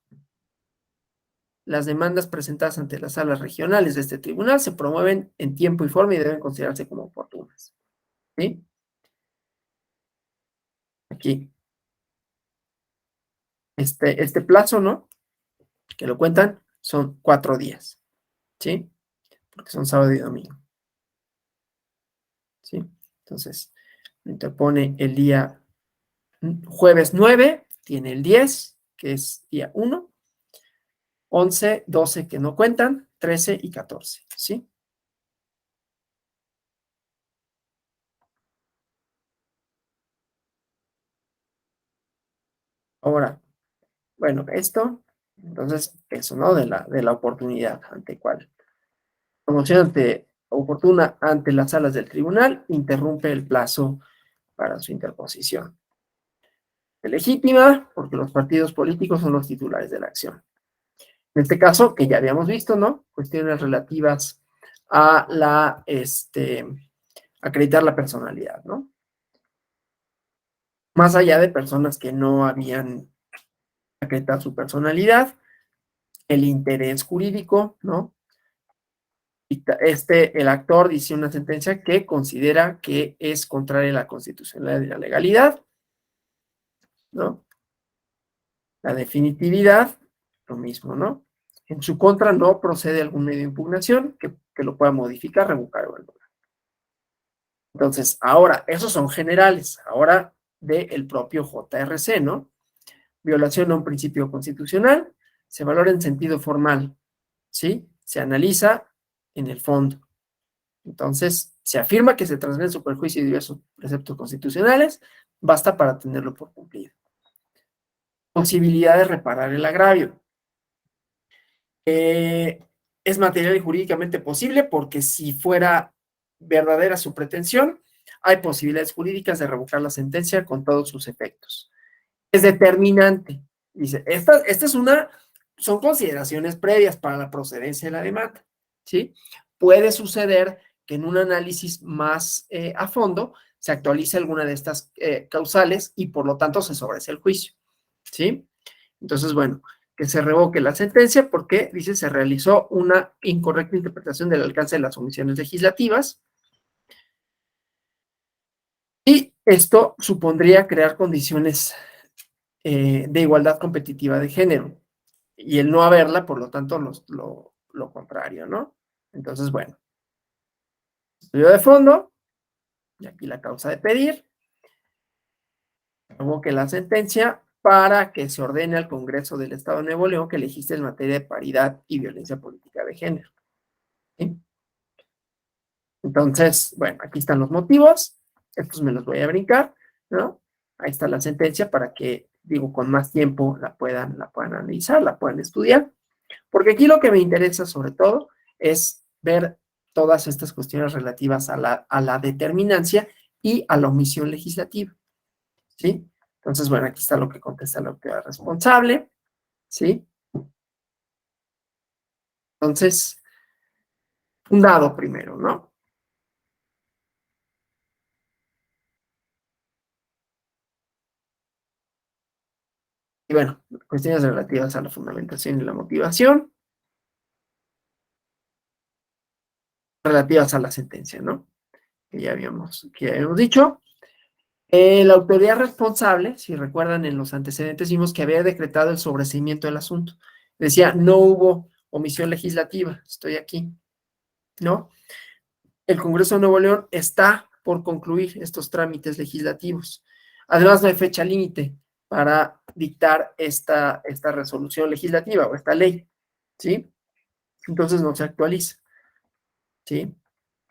las demandas presentadas ante las salas regionales de este tribunal se promueven en tiempo y forma y deben considerarse como oportunas, ¿sí? Aquí, este plazo, ¿no? Que lo cuentan, son 4 días, ¿sí? Porque son sábado y domingo, ¿sí? Entonces, interpone el día jueves 9, tiene el 10, que es día 1, 11, 12 que no cuentan, 13 y 14, ¿sí? Ahora, bueno, esto, entonces, eso, ¿no? De la oportunidad ante cuál. Promoción oportuna ante las salas del tribunal, interrumpe el plazo para su interposición. Legítima, porque los partidos políticos son los titulares de la acción. En este caso, que ya habíamos visto, ¿no? Cuestiones relativas a acreditar la personalidad, ¿no? Más allá de personas que no habían acreditado su personalidad, el interés jurídico, ¿no? Y el actor dice una sentencia que considera que es contraria a la constitucionalidad y la legalidad, ¿no? La definitividad, lo mismo, ¿no? En su contra no procede algún medio de impugnación que lo pueda modificar, revocar o anular. Entonces, ahora, esos son generales, ahora del propio JRC, ¿no? Violación a un principio constitucional, se valora en sentido formal, ¿sí? Se analiza en el fondo. Entonces, se afirma que se transgreden su perjuicio y diversos preceptos constitucionales, basta para tenerlo por cumplido. Posibilidad de reparar el agravio. Es material y jurídicamente posible porque si fuera verdadera su pretensión, hay posibilidades jurídicas de revocar la sentencia con todos sus efectos. Es determinante. Dice, esta es son consideraciones previas para la procedencia de la demanda, ¿sí? Puede suceder que en un análisis más a fondo se actualice alguna de estas causales y por lo tanto se sobresee el juicio, ¿sí? Entonces, bueno, que se revoque la sentencia porque, dice, se realizó una incorrecta interpretación del alcance de las omisiones legislativas y esto supondría crear condiciones de igualdad competitiva de género y el no haberla, por lo tanto, lo contrario, ¿no? Entonces, bueno, estudio de fondo, y aquí la causa de pedir, revoque la sentencia para que se ordene al Congreso del Estado de Nuevo León que legisle en materia de paridad y violencia política de género, ¿sí? Entonces, bueno, aquí están los motivos, estos me los voy a brincar, ¿no? Ahí está la sentencia para que, digo, con más tiempo la puedan analizar, la puedan estudiar, porque aquí lo que me interesa sobre todo es ver todas estas cuestiones relativas a la determinancia y a la omisión legislativa, ¿sí? Entonces, bueno, aquí está lo que contesta la autoridad responsable, ¿sí? Entonces, fundado primero, ¿no? Y bueno, cuestiones relativas a la fundamentación y la motivación, relativas a la sentencia, ¿no? Que ya habíamos dicho. La autoridad responsable, si recuerdan en los antecedentes, vimos que había decretado el sobreseimiento del asunto. Decía, no hubo omisión legislativa, estoy aquí, ¿no? El Congreso de Nuevo León está por concluir estos trámites legislativos. Además, no hay fecha límite para dictar esta resolución legislativa o esta ley, ¿sí? Entonces no se actualiza, ¿sí?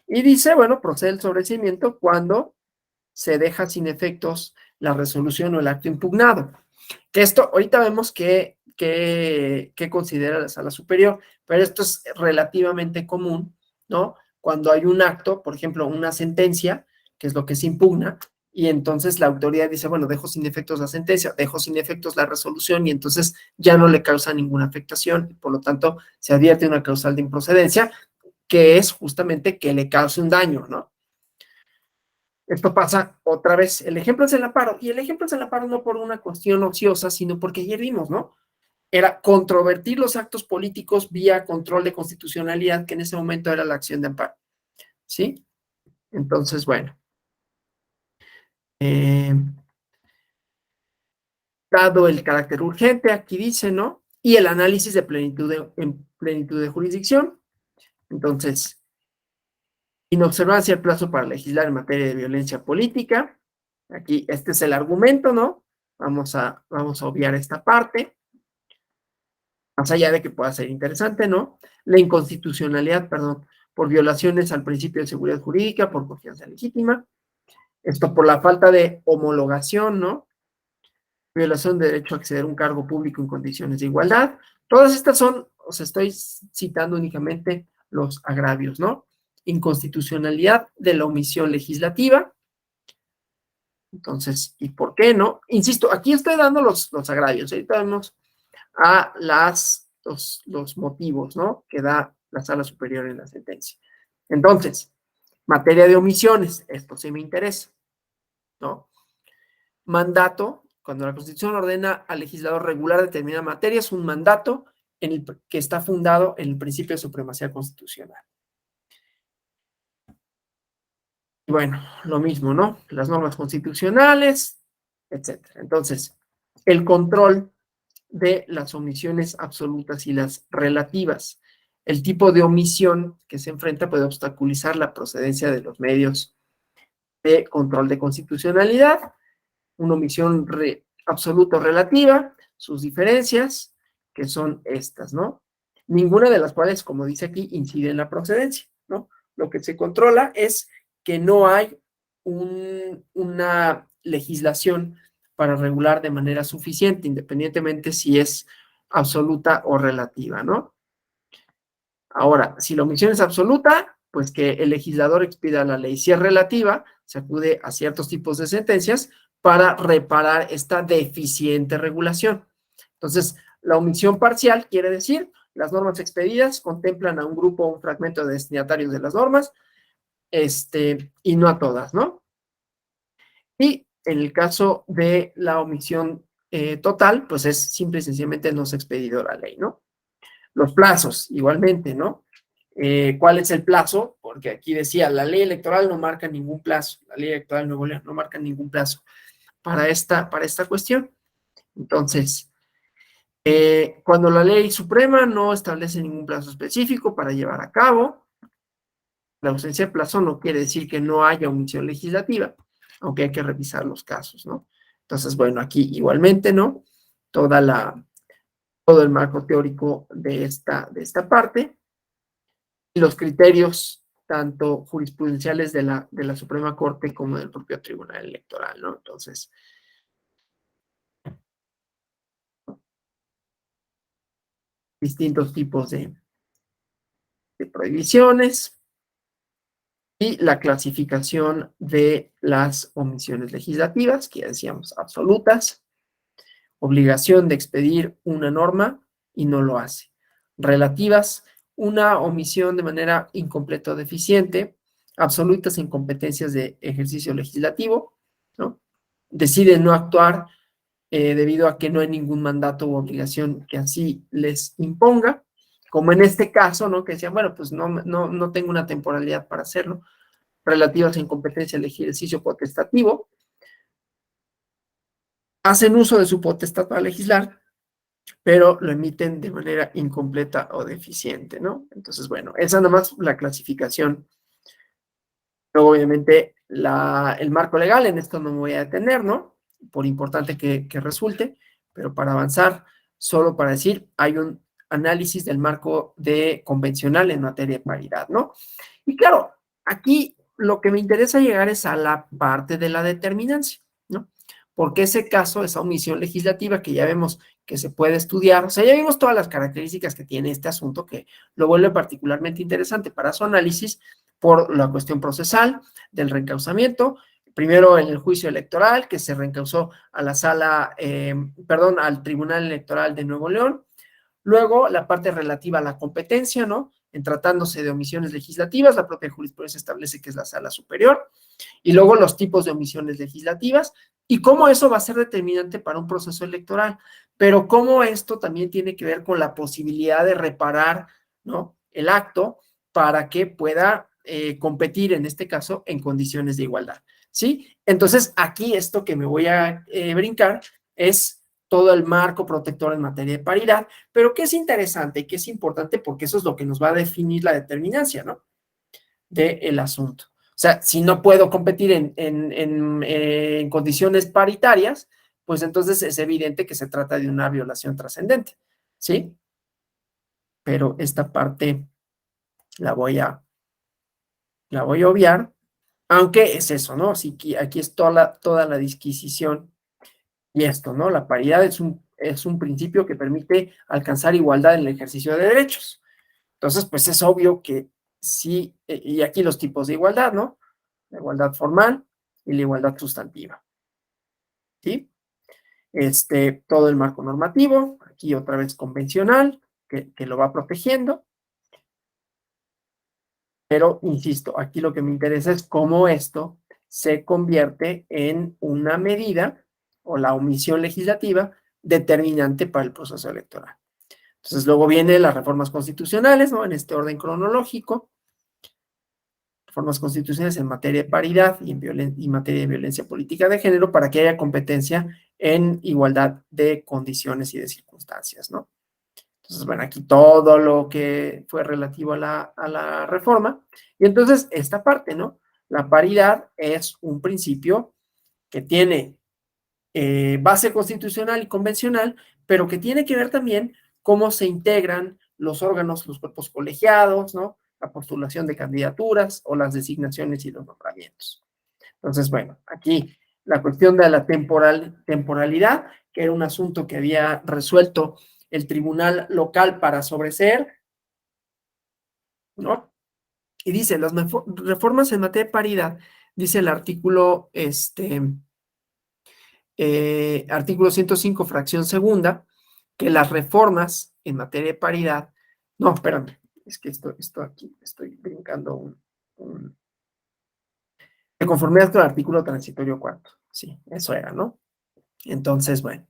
Y dice, bueno, procede el sobreseimiento cuando se deja sin efectos la resolución o el acto impugnado. Que esto, ahorita vemos que considera la sala superior, pero esto es relativamente común, ¿no? Cuando hay un acto, por ejemplo, una sentencia, que es lo que se impugna, y entonces la autoridad dice, bueno, dejo sin efectos la sentencia, dejo sin efectos la resolución, y entonces ya no le causa ninguna afectación, y por lo tanto se advierte una causal de improcedencia, que es justamente que le cause un daño, ¿no? Esto pasa otra vez. El ejemplo es el amparo. Y el ejemplo es el amparo no por una cuestión ociosa, sino porque ayer vimos, ¿no? Era controvertir los actos políticos vía control de constitucionalidad, que en ese momento era la acción de amparo. ¿Sí? Entonces, bueno. Eh, Dado el carácter urgente, aquí dice, ¿no? Y el análisis de en plenitud de jurisdicción. Entonces, inobservancia del plazo para legislar en materia de violencia política. Aquí, este es el argumento, ¿no? Vamos a obviar esta parte, más allá de que pueda ser interesante, ¿no? La inconstitucionalidad, perdón, por violaciones al principio de seguridad jurídica, por confianza legítima, esto por la falta de homologación, ¿no? Violación de derecho a acceder a un cargo público en condiciones de igualdad. Todas estas son, os estoy citando únicamente los agravios, ¿no? Inconstitucionalidad de la omisión legislativa. Entonces, ¿y por qué no? Insisto, aquí estoy dando los agravios. Ahorita vemos a los motivos, ¿no? Que da la sala superior en la sentencia. Entonces, materia de omisiones, esto sí me interesa, ¿no? Mandato, cuando la Constitución ordena al legislador regular determinada materia, es un mandato que está fundado en el principio de supremacía constitucional. Y bueno, lo mismo, ¿no? Las normas constitucionales, etcétera. Entonces, el control de las omisiones absolutas y las relativas. El tipo de omisión que se enfrenta puede obstaculizar la procedencia de los medios de control de constitucionalidad, una omisión absoluta o relativa, sus diferencias, que son estas, ¿no? Ninguna de las cuales, como dice aquí, incide en la procedencia, ¿no? Lo que se controla es que no hay una legislación para regular de manera suficiente, independientemente si es absoluta o relativa, ¿no? Ahora, si la omisión es absoluta, pues que el legislador expida la ley. Si es relativa, se acude a ciertos tipos de sentencias para reparar esta deficiente regulación. Entonces, la omisión parcial quiere decir las normas expedidas contemplan a un grupo o un fragmento de destinatarios de las normas, y no a todas, ¿no? Y en el caso de la omisión total, pues es simple y sencillamente no se ha expedido la ley, ¿no? Los plazos, igualmente, ¿no? ¿Cuál es el plazo? Porque aquí decía, la ley electoral no marca ningún plazo, la ley electoral de Nuevo León no marca ningún plazo para esta cuestión. Entonces, cuando la ley suprema no establece ningún plazo específico para llevar a cabo, la ausencia de plazo no quiere decir que no haya omisión legislativa, aunque hay que revisar los casos, ¿no? Entonces, bueno, aquí igualmente, ¿no? Todo el marco teórico de esta parte y los criterios tanto jurisprudenciales de la Suprema Corte como del propio Tribunal Electoral, ¿no? Entonces, distintos tipos de prohibiciones y la clasificación de las omisiones legislativas, que ya decíamos, absolutas, obligación de expedir una norma y no lo hace. Relativas, una omisión de manera incompleta o deficiente, absolutas incompetencias de ejercicio legislativo, ¿no? Decide no actuar debido a que no hay ningún mandato u obligación que así les imponga, como en este caso, ¿no? Que decían, bueno, pues no tengo una temporalidad para hacerlo, relativas a incompetencia del ejercicio potestativo, hacen uso de su potestad para legislar, pero lo emiten de manera incompleta o deficiente, ¿no? Entonces, bueno, esa nada más la clasificación. Luego, obviamente, el marco legal, en esto no me voy a detener, ¿no? Por importante que resulte, pero para avanzar, solo para decir, hay un análisis del marco convencional en materia de paridad, ¿no? Y claro, aquí lo que me interesa llegar es a la parte de la determinancia, ¿no? Porque ese caso, esa omisión legislativa que ya vemos que se puede estudiar, o sea, ya vimos todas las características que tiene este asunto que lo vuelve particularmente interesante para su análisis por la cuestión procesal del reencauzamiento, primero en el juicio electoral que se reencauzó a la al Tribunal Electoral de Nuevo León, luego la parte relativa a la competencia, ¿no? En tratándose de omisiones legislativas, la propia jurisprudencia establece que es la sala superior, y luego los tipos de omisiones legislativas y cómo eso va a ser determinante para un proceso electoral, pero cómo esto también tiene que ver con la posibilidad de reparar, ¿no? El acto para que pueda competir, en este caso, en condiciones de igualdad, ¿sí? Entonces, aquí esto que me voy a brincar es todo el marco protector en materia de paridad, pero que es interesante y que es importante porque eso es lo que nos va a definir la determinancia, ¿no? Del asunto. O sea, si no puedo competir en condiciones paritarias, pues entonces es evidente que se trata de una violación trascendente, ¿sí? Pero esta parte la voy a, la voy a obviar, aunque es eso, ¿no? Así que aquí es toda la disquisición y esto, ¿no? La paridad es un principio que permite alcanzar igualdad en el ejercicio de derechos. Entonces, pues es obvio que sí, y aquí los tipos de igualdad, ¿no? La igualdad formal y la igualdad sustantiva, ¿sí? Todo el marco normativo, aquí otra vez convencional, que lo va protegiendo, pero insisto, aquí lo que me interesa es cómo esto se convierte en una medida o la omisión legislativa determinante para el proceso electoral. Entonces, luego vienen las reformas constitucionales, ¿no? En este orden cronológico, reformas constitucionales en materia de paridad y en materia de violencia política de género para que haya competencia en igualdad de condiciones y de circunstancias, ¿no? Entonces, bueno, aquí todo lo que fue relativo a la reforma. Y entonces, esta parte, ¿no? La paridad es un principio que tiene base constitucional y convencional, pero que tiene que ver también cómo se integran los órganos, los cuerpos colegiados, ¿no? La postulación de candidaturas o las designaciones y los nombramientos. Entonces, bueno, aquí la cuestión de la temporalidad, que era un asunto que había resuelto el tribunal local para sobreseer, ¿no? Y dice, las reformas en materia de paridad, dice el artículo, artículo 105, fracción segunda, que las reformas en materia de paridad, no, espérame, es que esto aquí, estoy brincando de conformidad con el artículo transitorio cuarto, sí, eso era, ¿no? Entonces, bueno,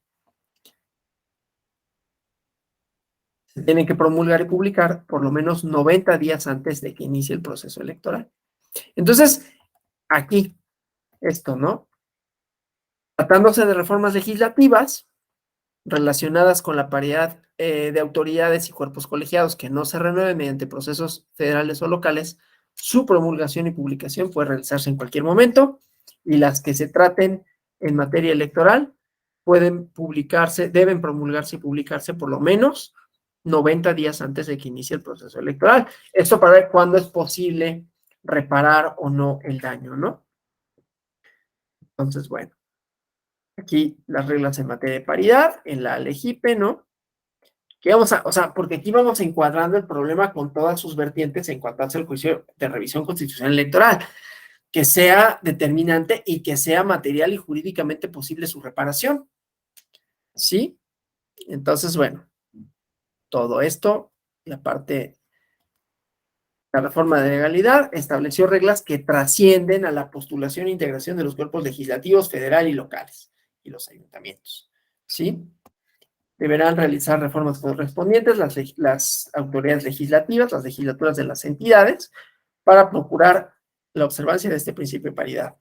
se tienen que promulgar y publicar por lo menos 90 días antes de que inicie el proceso electoral. Entonces, aquí, esto, ¿no? Tratándose de reformas legislativas relacionadas con la paridad de autoridades y cuerpos colegiados que no se renueven mediante procesos federales o locales, su promulgación y publicación puede realizarse en cualquier momento, y las que se traten en materia electoral pueden publicarse, deben promulgarse y publicarse por lo menos 90 días antes de que inicie el proceso electoral. Esto para ver cuándo es posible reparar o no el daño, ¿no? Entonces, bueno, aquí las reglas en materia de paridad, en la LEGIPE, ¿no? Que vamos a, o sea, porque aquí vamos encuadrando el problema con todas sus vertientes en cuanto hace el juicio de revisión constitucional electoral, que sea determinante y que sea material y jurídicamente posible su reparación, ¿sí? Entonces, bueno, todo esto, la parte, la reforma de legalidad estableció reglas que trascienden a la postulación e integración de los cuerpos legislativos federal y locales y los ayuntamientos, ¿sí? Deberán realizar reformas correspondientes las autoridades legislativas, las legislaturas de las entidades, para procurar la observancia de este principio de paridad.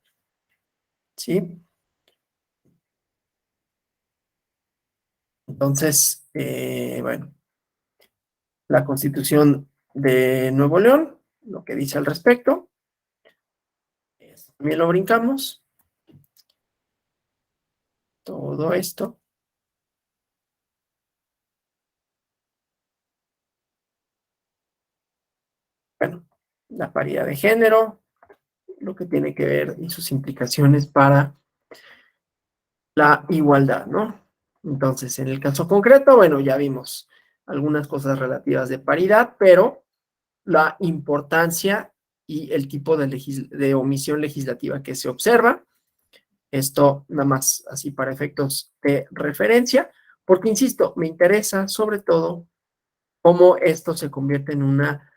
¿Sí? Entonces, bueno, la Constitución de Nuevo León, lo que dice al respecto, también lo brincamos, todo esto. Bueno, la paridad de género, lo que tiene que ver y sus implicaciones para la igualdad, ¿no? Entonces, en el caso concreto, bueno, ya vimos algunas cosas relativas de paridad, pero la importancia y el tipo de omisión legislativa que se observa, esto nada más así para efectos de referencia, porque insisto, me interesa sobre todo cómo esto se convierte en una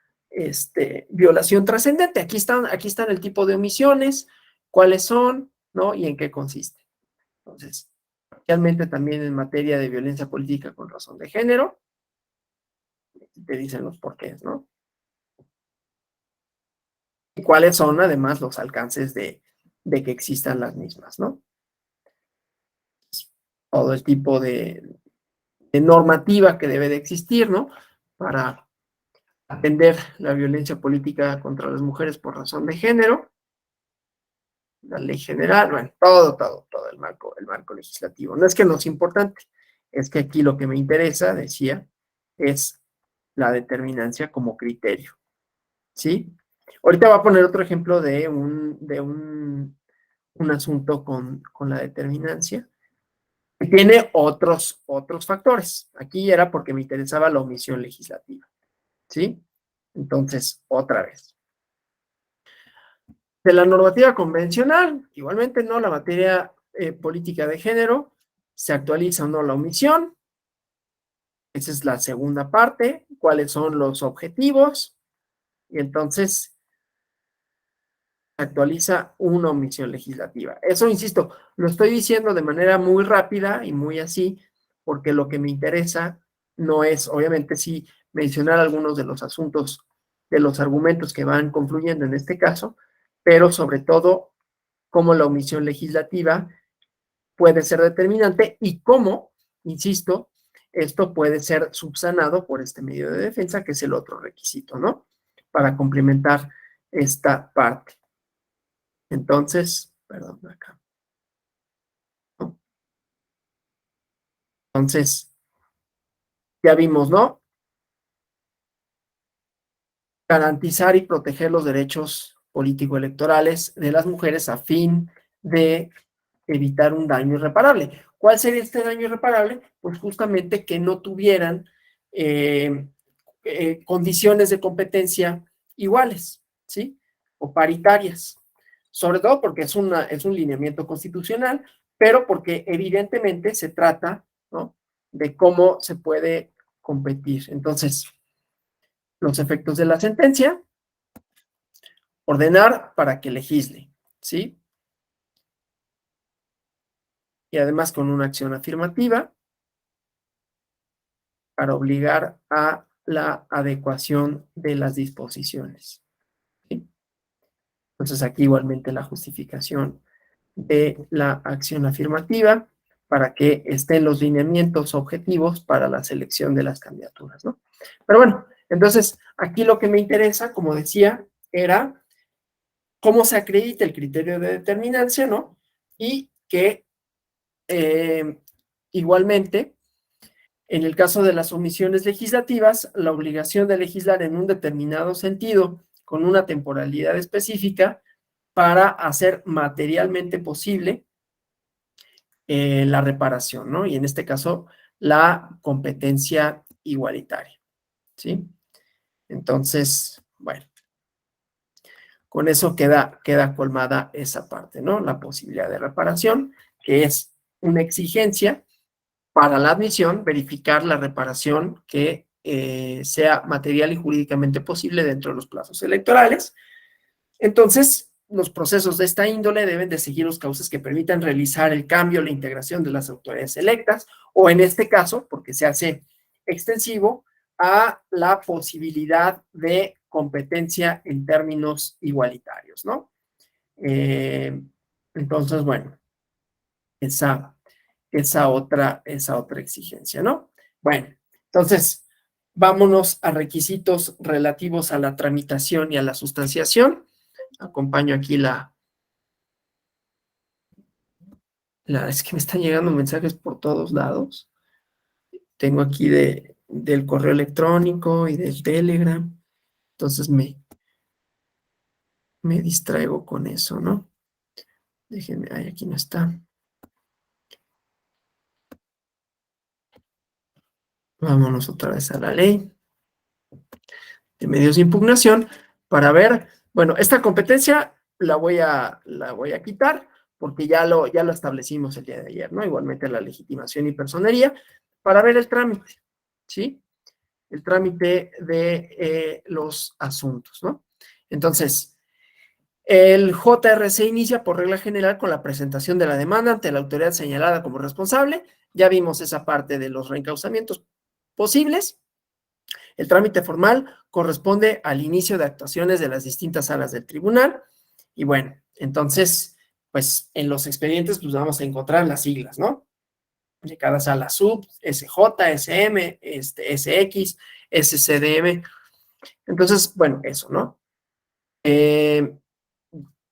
violación trascendente. Aquí están el tipo de omisiones, cuáles son, ¿no? Y en qué consiste. Entonces, realmente también en materia de violencia política con razón de género, te dicen los porqués, ¿no? Y cuáles son además los alcances de que existan las mismas, ¿no? Todo el tipo de normativa que debe de existir, ¿no? Para atender la violencia política contra las mujeres por razón de género, la ley general, bueno, todo el marco legislativo. No es que no es importante, es que aquí lo que me interesa, decía, es la determinancia como criterio, ¿sí? Ahorita voy a poner otro ejemplo de un asunto con la determinancia, que tiene otros factores. Aquí era porque me interesaba la omisión legislativa, ¿sí? Entonces, otra vez. De la normativa convencional, igualmente, ¿no? La materia política de género, se actualiza o no la omisión. Esa es la segunda parte. ¿Cuáles son los objetivos? Y entonces se actualiza una omisión legislativa. Eso, insisto, lo estoy diciendo de manera muy rápida y muy así, porque lo que me interesa no es, obviamente, sí, mencionar algunos de los asuntos, de los argumentos que van confluyendo en este caso, pero sobre todo cómo la omisión legislativa puede ser determinante y cómo, insisto, esto puede ser subsanado por este medio de defensa, que es el otro requisito, ¿no? Para complementar esta parte. Entonces, perdón, acá, ¿no? Entonces, ya vimos, ¿no? Garantizar y proteger los derechos político-electorales de las mujeres a fin de evitar un daño irreparable. ¿Cuál sería este daño irreparable? Pues justamente que no tuvieran condiciones de competencia iguales, ¿sí? O paritarias, sobre todo porque es un lineamiento constitucional, pero porque evidentemente se trata, ¿no?, de cómo se puede competir. Entonces, los efectos de la sentencia: ordenar para que legisle, ¿sí? Y además con una acción afirmativa para obligar a la adecuación de las disposiciones, ¿sí? Entonces aquí igualmente la justificación de la acción afirmativa para que estén los lineamientos objetivos para la selección de las candidaturas, ¿no? Pero bueno, entonces aquí lo que me interesa, como decía, era cómo se acredita el criterio de determinancia, ¿no? Y que igualmente, en el caso de las omisiones legislativas, la obligación de legislar en un determinado sentido, con una temporalidad específica, para hacer materialmente posible la reparación, ¿no? Y en este caso, la competencia igualitaria, ¿sí? Entonces, bueno, con eso queda colmada esa parte, ¿no? La posibilidad de reparación, que es una exigencia para la admisión, verificar la reparación que sea material y jurídicamente posible dentro de los plazos electorales. Entonces, los procesos de esta índole deben de seguir los cauces que permitan realizar el cambio, la integración de las autoridades electas, o en este caso, porque se hace extensivo, a la posibilidad de competencia en términos igualitarios, ¿no? Entonces, bueno, esa otra exigencia, ¿no? Bueno, entonces, vámonos a requisitos relativos a la tramitación y a la sustanciación. Acompaño aquí es que me están llegando mensajes por todos lados. Tengo aquí del correo electrónico y del Telegram. Entonces me distraigo con eso, ¿no? Déjenme, ay, aquí no está. Vámonos otra vez a la ley de medios de impugnación para ver, bueno, esta competencia la voy a quitar porque ya lo establecimos el día de ayer, ¿no? Igualmente la legitimación y personería, para ver el trámite, ¿sí? El trámite de los asuntos, ¿no? Entonces, el JRC inicia por regla general con la presentación de la demanda ante la autoridad señalada como responsable. Ya vimos esa parte de los reencauzamientos posibles. El trámite formal corresponde al inicio de actuaciones de las distintas salas del tribunal. Y bueno, entonces, pues en los expedientes pues vamos a encontrar las siglas, ¿no? De cada sala sub, SJ, SM, SX, SCDM. Entonces, bueno, eso, ¿no?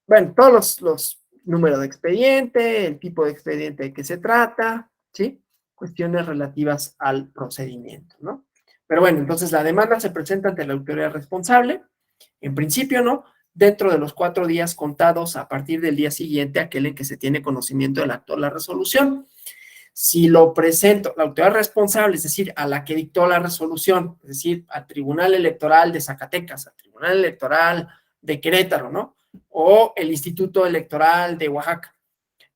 Bueno, todos los números de expediente, el tipo de expediente de que se trata, ¿sí? Cuestiones relativas al procedimiento, ¿no? Pero bueno, entonces la demanda se presenta ante la autoridad responsable, en principio, ¿no? Dentro de los 4 días contados a partir del día siguiente, aquel en que se tiene conocimiento del acto o la resolución. Si lo presento, la autoridad responsable, es decir, a la que dictó la resolución, es decir, al Tribunal Electoral de Zacatecas, al Tribunal Electoral de Querétaro, ¿no? O el Instituto Electoral de Oaxaca,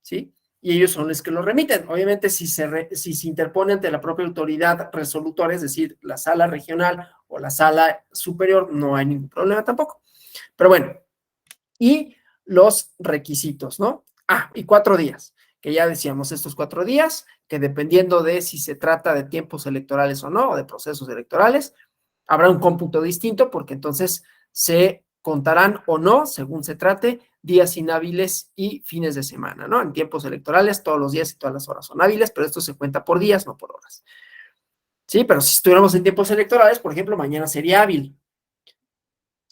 ¿sí? Y ellos son los que lo remiten. Obviamente, si se interpone ante la propia autoridad resolutora, es decir, la sala regional o la sala superior, no hay ningún problema tampoco. Pero bueno, y los requisitos, ¿no? Y 4 días, que ya decíamos, estos 4 días, que dependiendo de si se trata de tiempos electorales o no, o de procesos electorales, habrá un cómputo distinto, porque entonces se contarán o no, según se trate, días inhábiles y fines de semana, ¿no? En tiempos electorales, todos los días y todas las horas son hábiles, pero esto se cuenta por días, no por horas. Sí, pero si estuviéramos en tiempos electorales, por ejemplo, mañana sería hábil.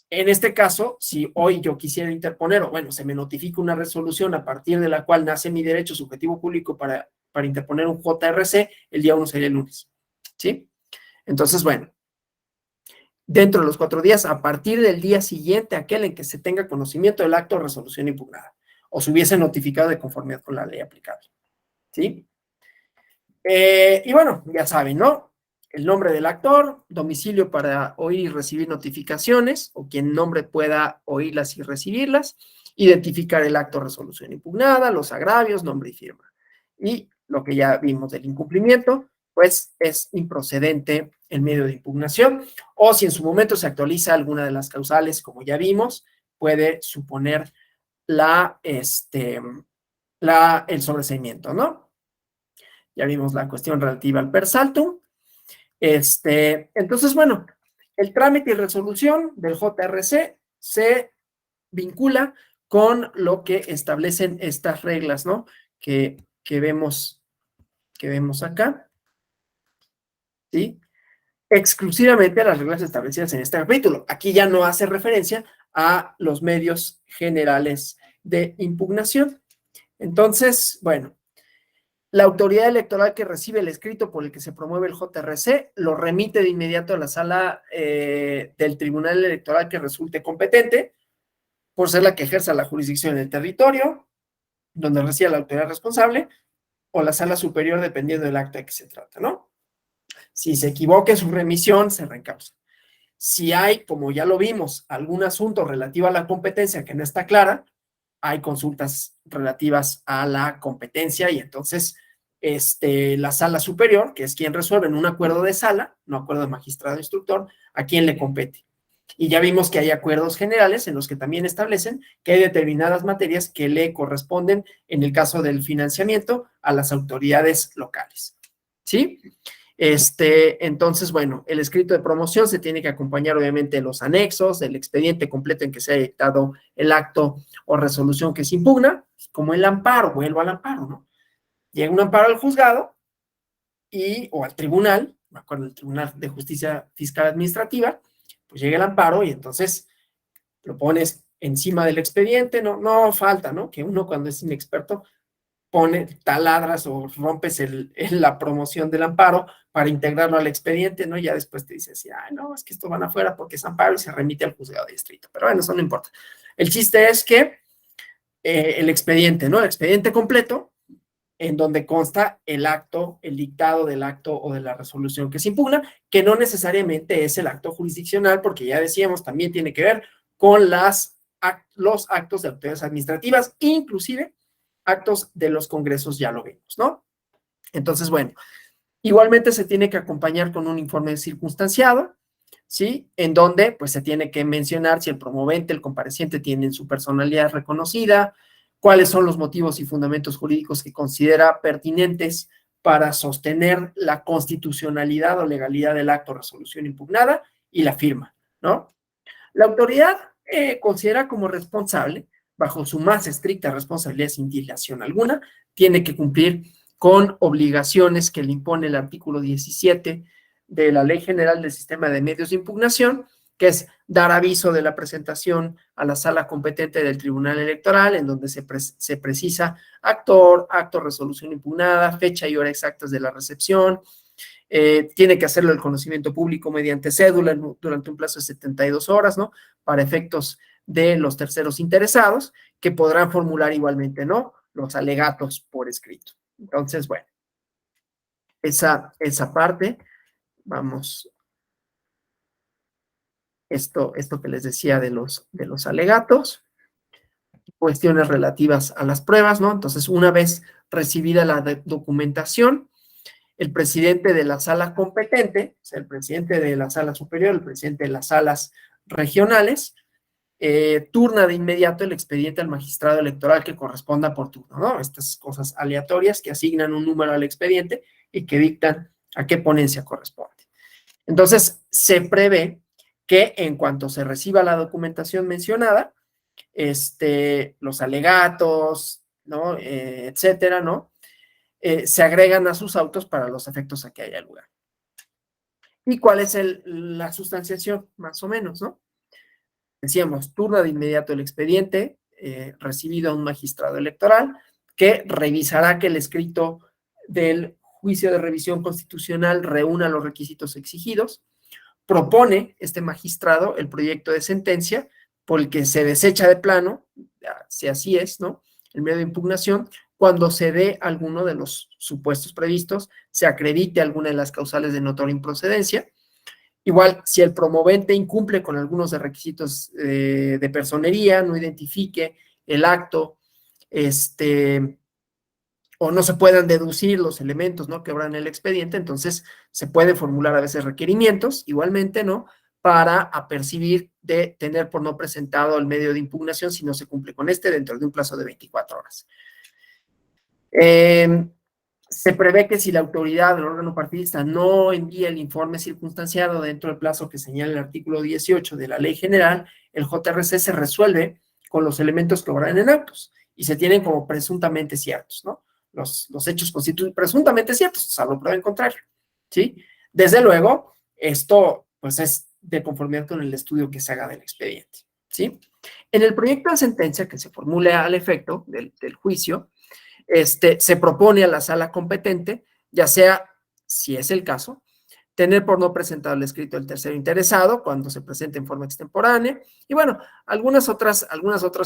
En este caso, si hoy yo quisiera interponer, o bueno, se me notifica una resolución a partir de la cual nace mi derecho subjetivo público para interponer un JRC, el día 1 sería el lunes, ¿sí? Entonces, bueno, dentro de los 4 días, a partir del día siguiente, aquel en que se tenga conocimiento del acto de resolución impugnada, o se hubiese notificado de conformidad con la ley aplicable, ¿sí? Y bueno, ya saben, ¿no? el nombre del actor, domicilio para oír y recibir notificaciones, o quien nombre pueda oírlas y recibirlas, identificar el acto de resolución impugnada, los agravios, nombre y firma. Y lo que ya vimos del incumplimiento, pues es improcedente el medio de impugnación, o si en su momento se actualiza alguna de las causales, como ya vimos, puede suponer el sobreseimiento, ¿no? Ya vimos la cuestión relativa al per saltum. Entonces, bueno, el trámite y resolución del JRC se vincula con lo que establecen estas reglas, ¿no? Que vemos acá, ¿sí? Exclusivamente a las reglas establecidas en este capítulo. Aquí ya no hace referencia a los medios generales de impugnación. Entonces, bueno, la autoridad electoral que recibe el escrito por el que se promueve el JRC lo remite de inmediato a la sala del Tribunal Electoral que resulte competente, por ser la que ejerza la jurisdicción en el territorio, donde reside la autoridad responsable, o la sala superior, dependiendo del acta de que se trata, ¿no? Si se equivoca en su remisión, se reencausa. Si hay, como ya lo vimos, algún asunto relativo a la competencia que no está clara, hay consultas relativas a la competencia y entonces la sala superior, que es quien resuelve en un acuerdo de sala, no acuerdo de magistrado instructor, a quien le compete. Y ya vimos que hay acuerdos generales en los que también establecen que hay determinadas materias que le corresponden, en el caso del financiamiento, a las autoridades locales. ¿Sí? Entonces, bueno, el escrito de promoción se tiene que acompañar, obviamente, de los anexos, del expediente completo en que se ha dictado el acto o resolución que se impugna, como el amparo, vuelvo al amparo, ¿no? Llega un amparo al juzgado o al tribunal, me acuerdo, el Tribunal de Justicia Fiscal Administrativa, pues llega el amparo y entonces lo pones encima del expediente, no falta, ¿no? Que uno cuando es inexperto taladras o rompes la promoción del amparo para integrarlo al expediente, ¿no? Ya después te dices, no, es que esto van afuera porque es amparo y se remite al juzgado de distrito. Pero bueno, eso no importa. El chiste es que el expediente, ¿no? El expediente completo, en donde consta el acto, el dictado del acto o de la resolución que se impugna, que no necesariamente es el acto jurisdiccional, porque ya decíamos, también tiene que ver con los actos de autoridades administrativas, inclusive actos de los congresos, ya lo vimos, ¿no? Entonces, bueno, igualmente se tiene que acompañar con un informe circunstanciado, ¿sí? En donde, pues, se tiene que mencionar si el promovente, el compareciente tienen su personalidad reconocida, cuáles son los motivos y fundamentos jurídicos que considera pertinentes para sostener la constitucionalidad o legalidad del acto de resolución impugnada y la firma, ¿no? La autoridad considera como responsable, bajo su más estricta responsabilidad sin dilación alguna, tiene que cumplir con obligaciones que le impone el artículo 17 de la Ley General del Sistema de Medios de Impugnación, que es dar aviso de la presentación a la sala competente del Tribunal Electoral, en donde se precisa actor, acto, resolución impugnada, fecha y hora exactas de la recepción. Tiene que hacerlo el conocimiento público mediante cédula durante un plazo de 72 horas, ¿no? Para efectos de los terceros interesados, que podrán formular igualmente, ¿no? Los alegatos por escrito. Entonces, bueno, esa parte, vamos, esto que les decía de los alegatos, cuestiones relativas a las pruebas, ¿no? Entonces, una vez recibida la documentación, el presidente de la sala competente, o sea, el presidente de la sala superior, el presidente de las salas regionales, turna de inmediato el expediente al magistrado electoral que corresponda por turno, ¿no? Estas cosas aleatorias que asignan un número al expediente y que dictan a qué ponencia corresponde. Entonces, se prevé que en cuanto se reciba la documentación mencionada, los alegatos, ¿no? Etcétera, ¿no? Se agregan a sus autos para los efectos a que haya lugar. ¿Y cuál es la sustanciación? Más o menos, ¿no? Decíamos, turna de inmediato el expediente recibido a un magistrado electoral que revisará que el escrito del juicio de revisión constitucional reúna los requisitos exigidos. Propone este magistrado el proyecto de sentencia por el que se desecha de plano, si así es, ¿no? El medio de impugnación, cuando se dé alguno de los supuestos previstos, se acredite alguna de las causales de notoria improcedencia. Igual, si el promovente incumple con algunos de requisitos de personería, no identifique el acto, o no se puedan deducir los elementos, ¿no?, que obran el expediente, entonces se pueden formular a veces requerimientos, igualmente, ¿no?, para apercibir de tener por no presentado el medio de impugnación si no se cumple con dentro de un plazo de 24 horas. Se prevé que si la autoridad del órgano partidista no envía el informe circunstanciado dentro del plazo que señala el artículo 18 de la Ley General, el JRC se resuelve con los elementos que obran en actos y se tienen como presuntamente ciertos, ¿no? Los hechos constituyen presuntamente ciertos, salvo prueba en contrario, ¿sí? Desde luego, esto pues es de conformidad con el estudio que se haga del expediente, ¿sí? En el proyecto de sentencia que se formule al efecto del juicio, se propone a la sala competente, ya sea, si es el caso, tener por no presentado el escrito del tercero interesado cuando se presente en forma extemporánea, y bueno, algunas otras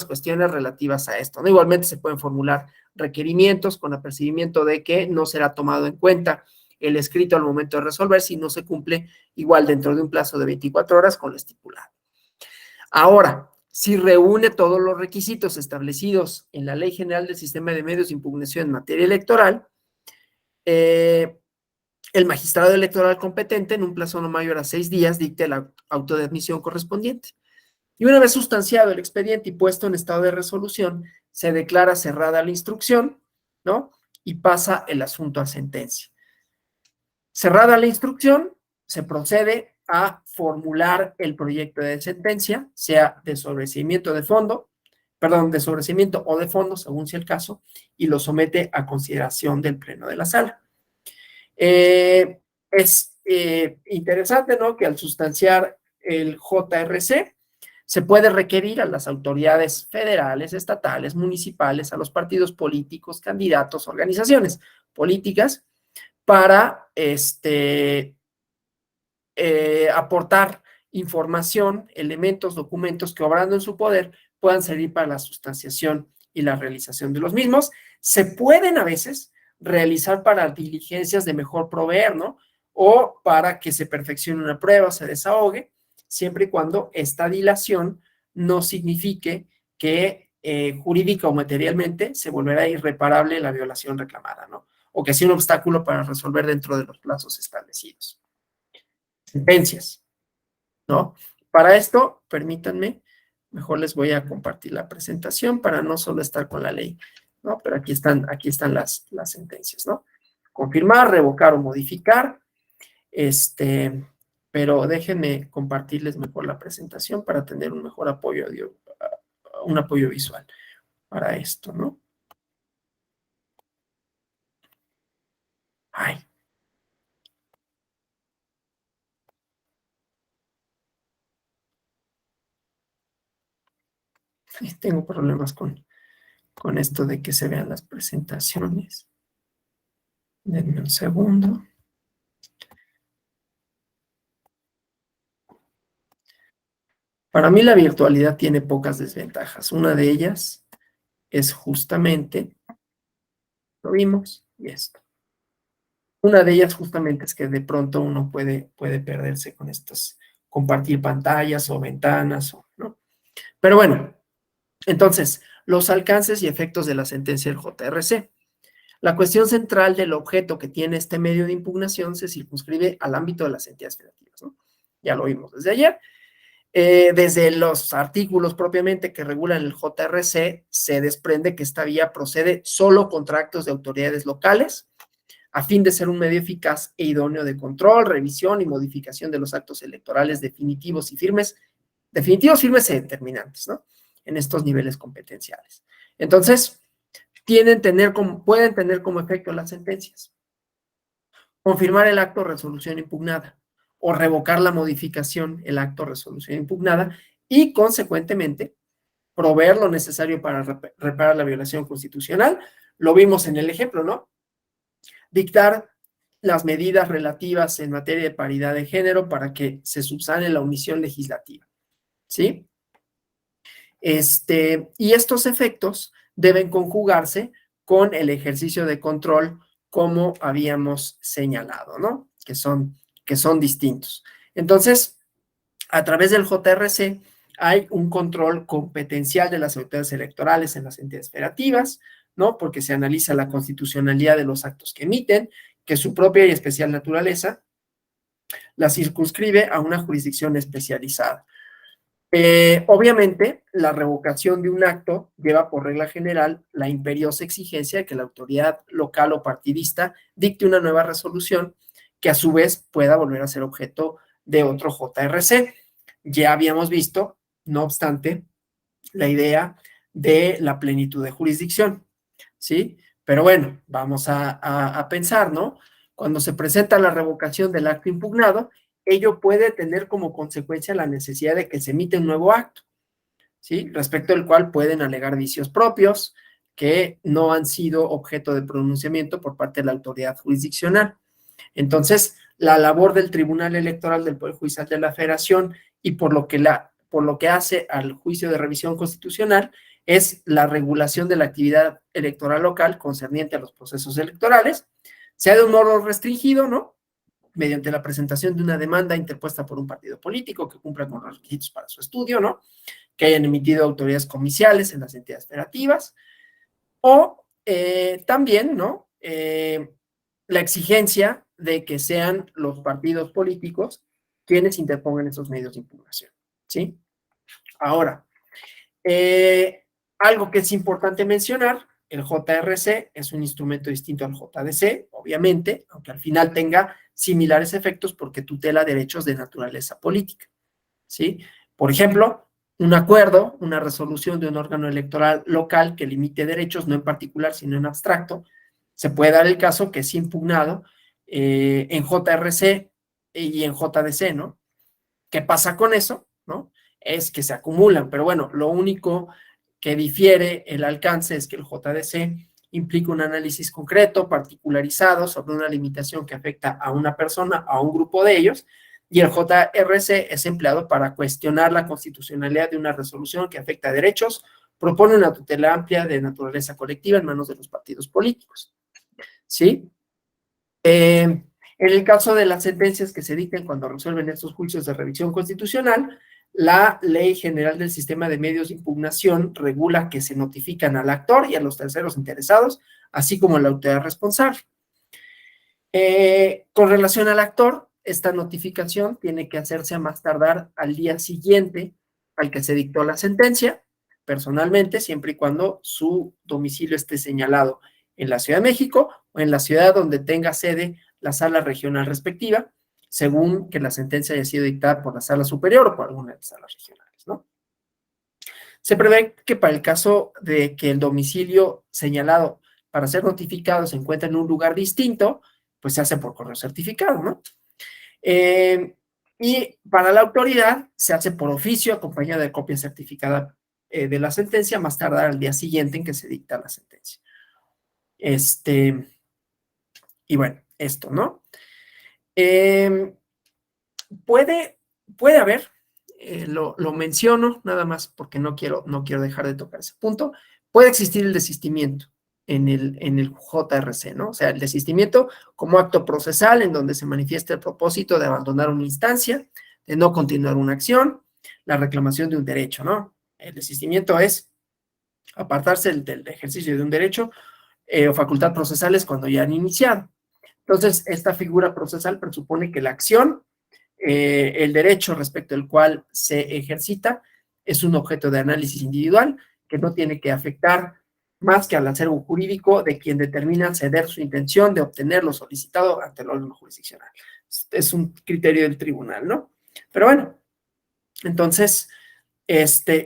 cuestiones relativas a esto, ¿no? Igualmente se pueden formular requerimientos con apercibimiento de que no será tomado en cuenta el escrito al momento de resolver si no se cumple igual dentro de un plazo de 24 horas con lo estipulado. Ahora, si reúne todos los requisitos establecidos en la Ley General del Sistema de Medios de Impugnación en materia electoral, el magistrado electoral competente, en un plazo no mayor a 6 días, dicte el auto de admisión correspondiente. Y una vez sustanciado el expediente y puesto en estado de resolución, se declara cerrada la instrucción, ¿no? Y pasa el asunto a sentencia. Cerrada la instrucción, se procede a formular el proyecto de sentencia, sea de sobreseimiento de fondo, perdón, de sobreseimiento o de fondo, según sea el caso, y lo somete a consideración del pleno de la sala. Es interesante, ¿no?, que al sustanciar el JRC, se puede requerir a las autoridades federales, estatales, municipales, a los partidos políticos, candidatos, organizaciones políticas, para aportar información, elementos, documentos que obrando en su poder puedan servir para la sustanciación y la realización de los mismos. Se pueden a veces realizar para diligencias de mejor proveer, ¿no? O para que se perfeccione una prueba, se desahogue, siempre y cuando esta dilación no signifique que jurídica o materialmente se volverá irreparable la violación reclamada, ¿no? O que sea un obstáculo para resolver dentro de los plazos establecidos. Sentencias, ¿no? Para esto, permítanme, mejor les voy a compartir la presentación para no solo estar con la ley, ¿no? Pero aquí están las sentencias, ¿no? Confirmar, revocar o modificar, pero déjenme compartirles mejor la presentación para tener un mejor apoyo, un apoyo visual para esto, ¿no? Ay. Tengo problemas con esto de que se vean las presentaciones. Denme un segundo. Para mí la virtualidad tiene pocas desventajas. Una de ellas es justamente, lo vimos, y esto. Una de ellas justamente es que de pronto uno puede perderse con estos, compartir pantallas o ventanas, ¿no? Pero bueno, entonces, los alcances y efectos de la sentencia del JRC. La cuestión central del objeto que tiene este medio de impugnación se circunscribe al ámbito de las entidades federativas, ¿no? Ya lo vimos desde ayer. Desde los artículos propiamente que regulan el JRC, se desprende que esta vía procede solo contra actos de autoridades locales, a fin de ser un medio eficaz e idóneo de control, revisión y modificación de los actos electorales definitivos, firmes e determinantes, ¿no? En estos niveles competenciales. Entonces, pueden tener como efecto las sentencias: confirmar el acto de resolución impugnada o revocar la modificación, el acto de resolución impugnada, y consecuentemente proveer lo necesario para reparar la violación constitucional. Lo vimos en el ejemplo, ¿no? Dictar las medidas relativas en materia de paridad de género para que se subsane la omisión legislativa, ¿sí? Y estos efectos deben conjugarse con el ejercicio de control como habíamos señalado, ¿no? Que son distintos. Entonces, a través del JRC hay un control competencial de las autoridades electorales en las entidades federativas, ¿no? Porque se analiza la constitucionalidad de los actos que emiten, que su propia y especial naturaleza la circunscribe a una jurisdicción especializada. Obviamente, la revocación de un acto lleva por regla general la imperiosa exigencia de que la autoridad local o partidista dicte una nueva resolución que a su vez pueda volver a ser objeto de otro JRC. Ya habíamos visto, no obstante, la idea de la plenitud de jurisdicción, ¿sí? Pero bueno, vamos a pensar, ¿no? Cuando se presenta la revocación del acto impugnado, ello puede tener como consecuencia la necesidad de que se emita un nuevo acto, ¿sí? Respecto al cual pueden alegar vicios propios que no han sido objeto de pronunciamiento por parte de la autoridad jurisdiccional. Entonces, la labor del Tribunal Electoral del Poder Judicial de la Federación y por lo que hace al juicio de revisión constitucional es la regulación de la actividad electoral local concerniente a los procesos electorales, sea de un modo restringido, ¿no? Mediante la presentación de una demanda interpuesta por un partido político que cumpla con los requisitos para su estudio, ¿no? Que hayan emitido autoridades comiciales en las entidades federativas, o también, ¿no? La exigencia de que sean los partidos políticos quienes interpongan esos medios de impugnación, ¿sí? Ahora, algo que es importante mencionar, el JRC es un instrumento distinto al JDC, obviamente, aunque al final tenga similares efectos porque tutela derechos de naturaleza política, ¿sí? Por ejemplo, un acuerdo, una resolución de un órgano electoral local que limite derechos, no en particular, sino en abstracto, se puede dar el caso que es impugnado en JRC y en JDC, ¿no? ¿Qué pasa con eso? ¿No? Es que se acumulan, pero bueno, lo único que difiere el alcance es que el JDC implica un análisis concreto, particularizado, sobre una limitación que afecta a una persona, a un grupo de ellos, y el JRC es empleado para cuestionar la constitucionalidad de una resolución que afecta a derechos, propone una tutela amplia de naturaleza colectiva en manos de los partidos políticos, ¿sí? En el caso de las sentencias que se dicten cuando resuelven estos juicios de revisión constitucional, la Ley General del Sistema de Medios de Impugnación regula que se notifican al actor y a los terceros interesados, así como a la autoridad responsable. Con relación al actor, esta notificación tiene que hacerse a más tardar al día siguiente al que se dictó la sentencia, personalmente, siempre y cuando su domicilio esté señalado en la Ciudad de México o en la ciudad donde tenga sede la sala regional respectiva, según que la sentencia haya sido dictada por la sala superior o por alguna de las salas regionales, ¿no? Se prevé que para el caso de que el domicilio señalado para ser notificado se encuentre en un lugar distinto, pues se hace por correo certificado, ¿no? Y para la autoridad se hace por oficio acompañada de copia certificada de la sentencia, más tardar al día siguiente en que se dicta la sentencia. Y bueno, esto, ¿no? Puede haber, lo menciono nada más porque no quiero dejar de tocar ese punto, puede existir el desistimiento en el JRC, ¿no? O sea, el desistimiento como acto procesal en donde se manifiesta el propósito de abandonar una instancia, de no continuar una acción, la reclamación de un derecho, ¿no? El desistimiento es apartarse del ejercicio de un derecho o facultad procesales cuando ya han iniciado. Entonces, esta figura procesal presupone que la acción, el derecho respecto al cual se ejercita, es un objeto de análisis individual que no tiene que afectar más que al acervo jurídico de quien determina ceder su intención de obtener lo solicitado ante el órgano jurisdiccional. Es un criterio del tribunal, ¿no? Pero bueno, entonces,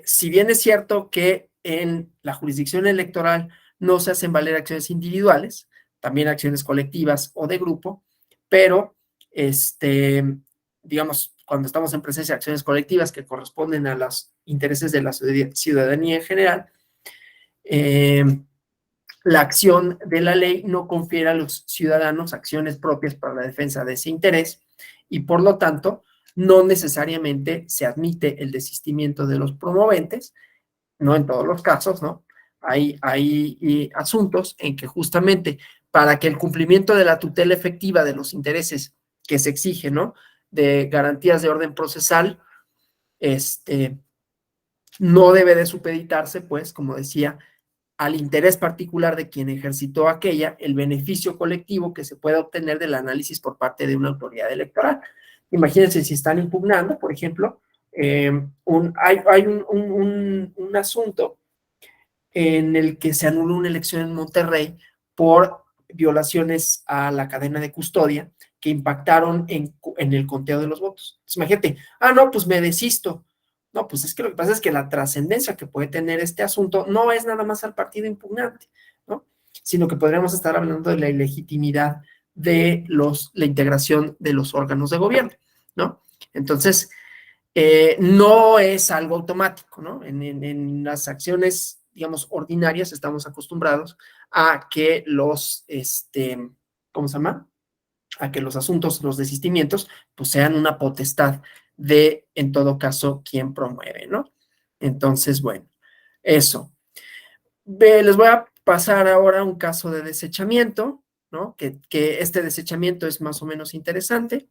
si bien es cierto que en la jurisdicción electoral no se hacen valer acciones individuales, también acciones colectivas o de grupo, pero, digamos, cuando estamos en presencia de acciones colectivas que corresponden a los intereses de la ciudadanía en general, la acción de la ley no confiere a los ciudadanos acciones propias para la defensa de ese interés y, por lo tanto, no necesariamente se admite el desistimiento de los promoventes, no en todos los casos, ¿no? hay asuntos en que justamente para que el cumplimiento de la tutela efectiva de los intereses que se exige, ¿no? De garantías de orden procesal, no debe de supeditarse, pues, como decía, al interés particular de quien ejercitó aquella, el beneficio colectivo que se pueda obtener del análisis por parte de una autoridad electoral. Imagínense si están impugnando, por ejemplo, hay un asunto en el que se anuló una elección en Monterrey por violaciones a la cadena de custodia que impactaron en el conteo de los votos. Entonces, imagínate, no, pues me desisto. No, pues es que lo que pasa es que la trascendencia que puede tener este asunto no es nada más al partido impugnante, ¿no? Sino que podríamos estar hablando de la ilegitimidad de la integración de los órganos de gobierno, ¿no? Entonces, no es algo automático, ¿no? En las acciones, digamos, ordinarias estamos acostumbrados a que ¿cómo se llama? A que los asuntos, los desistimientos, pues sean una potestad de, en todo caso, quien promueve, ¿no? Entonces, bueno, eso. Les voy a pasar ahora un caso de desechamiento, ¿no? Que este desechamiento es más o menos interesante.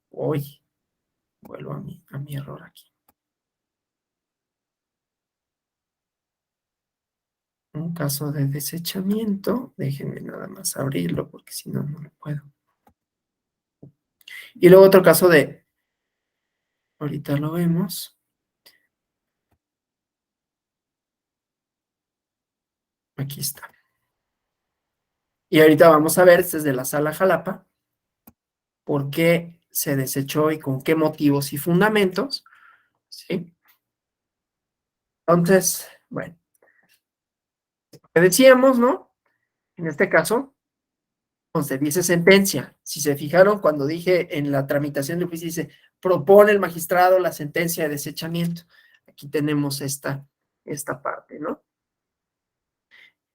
Hoy vuelvo a mi error aquí. Un caso de desechamiento, déjenme nada más abrirlo porque si no, no lo puedo. Y luego otro caso ahorita lo vemos. Aquí está. Y ahorita vamos a ver, este es de la Sala Jalapa, por qué se desechó y con qué motivos y fundamentos, ¿sí? Entonces, bueno, lo decíamos, ¿no? En este caso, se dice sentencia. Si se fijaron, cuando dije en la tramitación de juicio, dice, propone el magistrado la sentencia de desechamiento. Aquí tenemos esta parte, ¿no?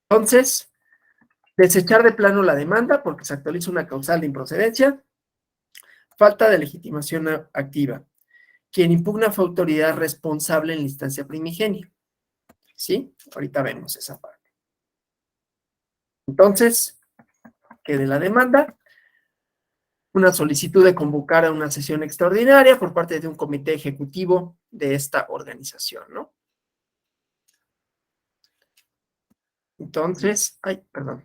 Entonces, desechar de plano la demanda porque se actualiza una causal de improcedencia, falta de legitimación activa. Quien impugna fue autoridad responsable en la instancia primigenia. ¿Sí? Ahorita vemos esa parte. Entonces, que de la demanda, una solicitud de convocar a una sesión extraordinaria por parte de un comité ejecutivo de esta organización, ¿no? Entonces, perdón.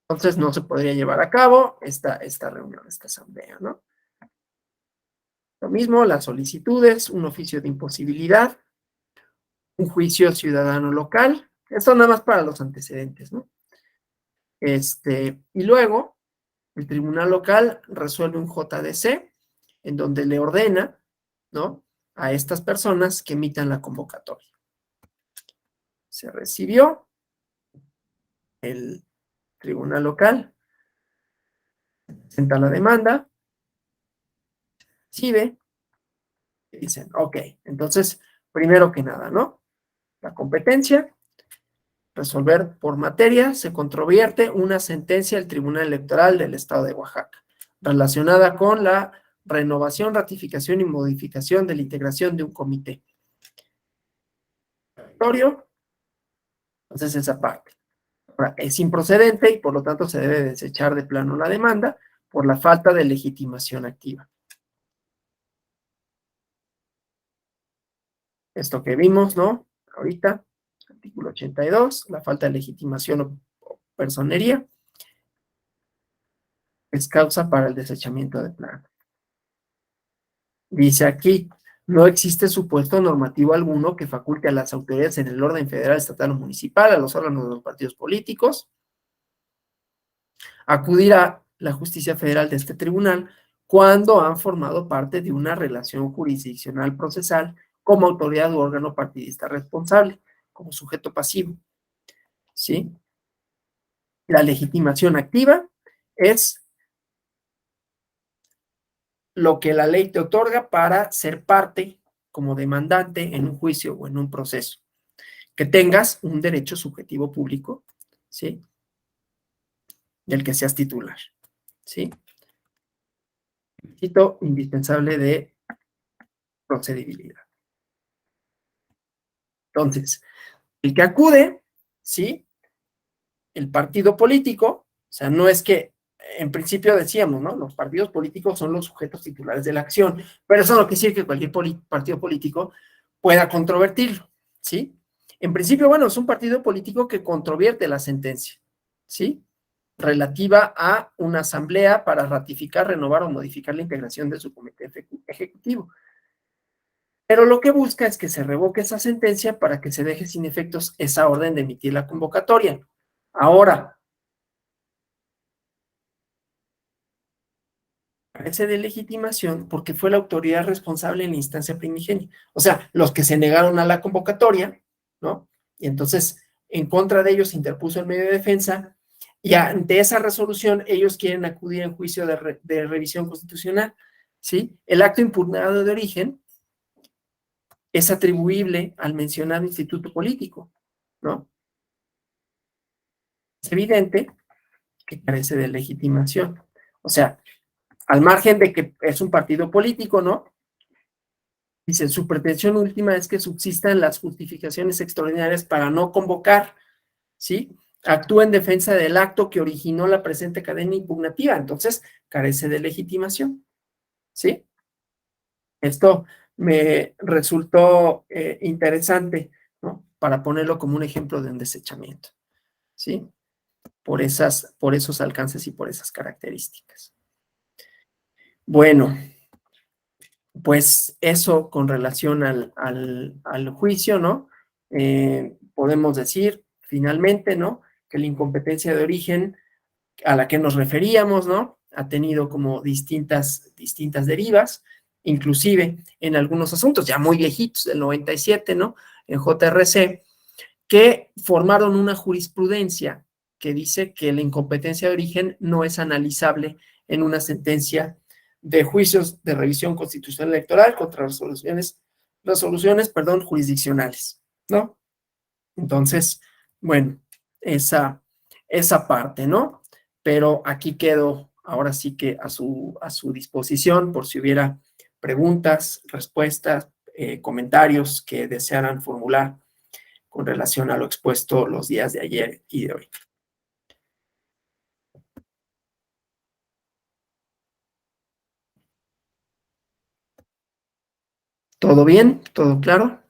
Entonces no se podría llevar a cabo esta reunión, esta asamblea, ¿no? Lo mismo, las solicitudes, un oficio de imposibilidad, un juicio ciudadano local, esto nada más para los antecedentes, ¿no? Y luego, el tribunal local resuelve un JDC en donde le ordena, ¿no? A estas personas que emitan la convocatoria. Se recibió el tribunal local, presenta la demanda, recibe, y dicen, ok, entonces, primero que nada, ¿no? La competencia, resolver por materia, se controvierte una sentencia del Tribunal Electoral del Estado de Oaxaca, relacionada con la renovación, ratificación y modificación de la integración de un comité. Entonces, esa parte. Ahora, es improcedente y por lo tanto se debe desechar de plano la demanda por la falta de legitimación activa. Esto que vimos, ¿no? Ahorita, artículo 82, la falta de legitimación o personería es causa para el desechamiento de plano. Dice aquí, no existe supuesto normativo alguno que faculte a las autoridades en el orden federal, estatal o municipal, a los órganos de los partidos políticos, acudir a la justicia federal de este tribunal cuando han formado parte de una relación jurisdiccional procesal como autoridad u órgano partidista responsable, como sujeto pasivo. ¿Sí? La legitimación activa es lo que la ley te otorga para ser parte como demandante en un juicio o en un proceso. Que tengas un derecho subjetivo público, ¿sí? Del que seas titular, ¿sí? Requisito indispensable de procedibilidad. Entonces, El que acude, ¿sí? El partido político, o sea, no es que, en principio decíamos, ¿no? Los partidos políticos son los sujetos titulares de la acción, pero eso no quiere decir que cualquier partido político pueda controvertirlo, ¿sí? En principio, bueno, es un partido político que controvierte la sentencia, ¿sí? Relativa a una asamblea para ratificar, renovar o modificar la integración de su comité ejecutivo. Pero lo que busca es que se revoque esa sentencia para que se deje sin efectos esa orden de emitir la convocatoria. Ahora, carece de legitimación porque fue la autoridad responsable en la instancia primigenia. O sea, los que se negaron a la convocatoria, ¿no? Y entonces, en contra de ellos interpuso el medio de defensa y ante esa resolución ellos quieren acudir en juicio de revisión constitucional, ¿sí? El acto impugnado de origen es atribuible al mencionado instituto político, ¿no? Es evidente que carece de legitimación. O sea, al margen de que es un partido político, ¿no? Dice, su pretensión última es que subsistan las justificaciones extraordinarias para no convocar, ¿sí? Actúa en defensa del acto que originó la presente cadena impugnativa, entonces carece de legitimación, ¿sí? Esto me resultó interesante, ¿no? Para ponerlo como un ejemplo de un desechamiento, ¿sí? Por esos alcances y por esas características. Bueno, pues eso con relación al juicio, ¿no? Podemos decir finalmente, ¿no? Que la incompetencia de origen a la que nos referíamos, ¿no? Ha tenido como distintas derivas, inclusive en algunos asuntos ya muy viejitos, del 97, ¿no? En JRC, que formaron una jurisprudencia que dice que la incompetencia de origen no es analizable en una sentencia de juicios de revisión constitucional electoral contra resoluciones, jurisdiccionales, ¿no? Entonces, bueno, esa parte, ¿no? Pero aquí quedo ahora sí que a su disposición por si hubiera preguntas, respuestas, comentarios que desearan formular con relación a lo expuesto los días de ayer y de hoy. ¿Todo bien? ¿Todo claro?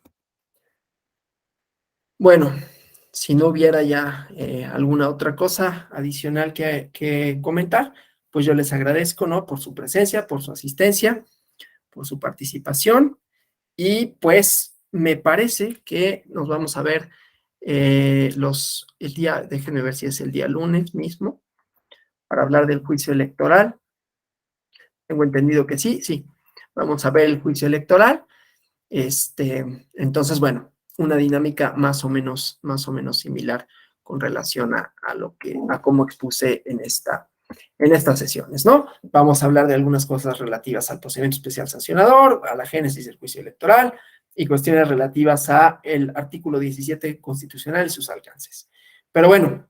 Bueno, si no hubiera ya alguna otra cosa adicional que comentar, pues yo les agradezco, ¿no? Por su presencia, por su asistencia, por su participación y pues me parece que nos vamos a ver el día, déjenme ver si es el día lunes mismo, para hablar del juicio electoral. Tengo entendido que sí, sí. Vamos a ver el juicio electoral. Entonces, bueno, una dinámica más o menos similar con relación a cómo expuse en estas sesiones, ¿no? Vamos a hablar de algunas cosas relativas al procedimiento especial sancionador, a la génesis del juicio electoral y cuestiones relativas a el artículo 17 constitucional y sus alcances. Pero bueno,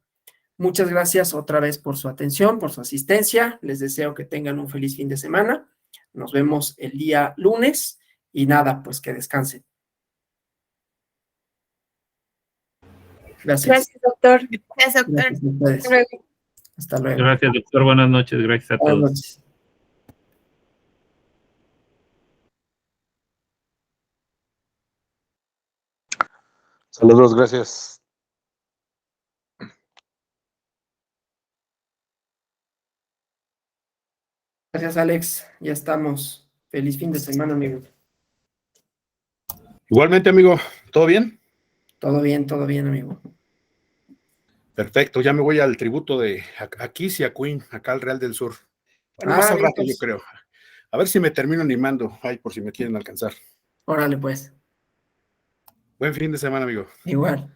muchas gracias otra vez por su atención, por su asistencia. Les deseo que tengan un feliz fin de semana. Nos vemos el día lunes y nada, pues que descansen. Gracias. Gracias, doctor. Gracias, doctor. Gracias a ustedes. Hasta luego. Gracias, doctor. Buenas noches. Gracias a todos. Buenas noches. Saludos, gracias. Gracias, Alex. Ya estamos. Feliz fin de semana, amigo. Igualmente, amigo, ¿todo bien? Todo bien, amigo. Perfecto, ya me voy al tributo de a Kiss y a Queen, acá al Real del Sur. Bueno, más al rato, yo creo. A ver si me termino animando, ay, por si me quieren alcanzar. Órale, pues. Buen fin de semana, amigo. Igual.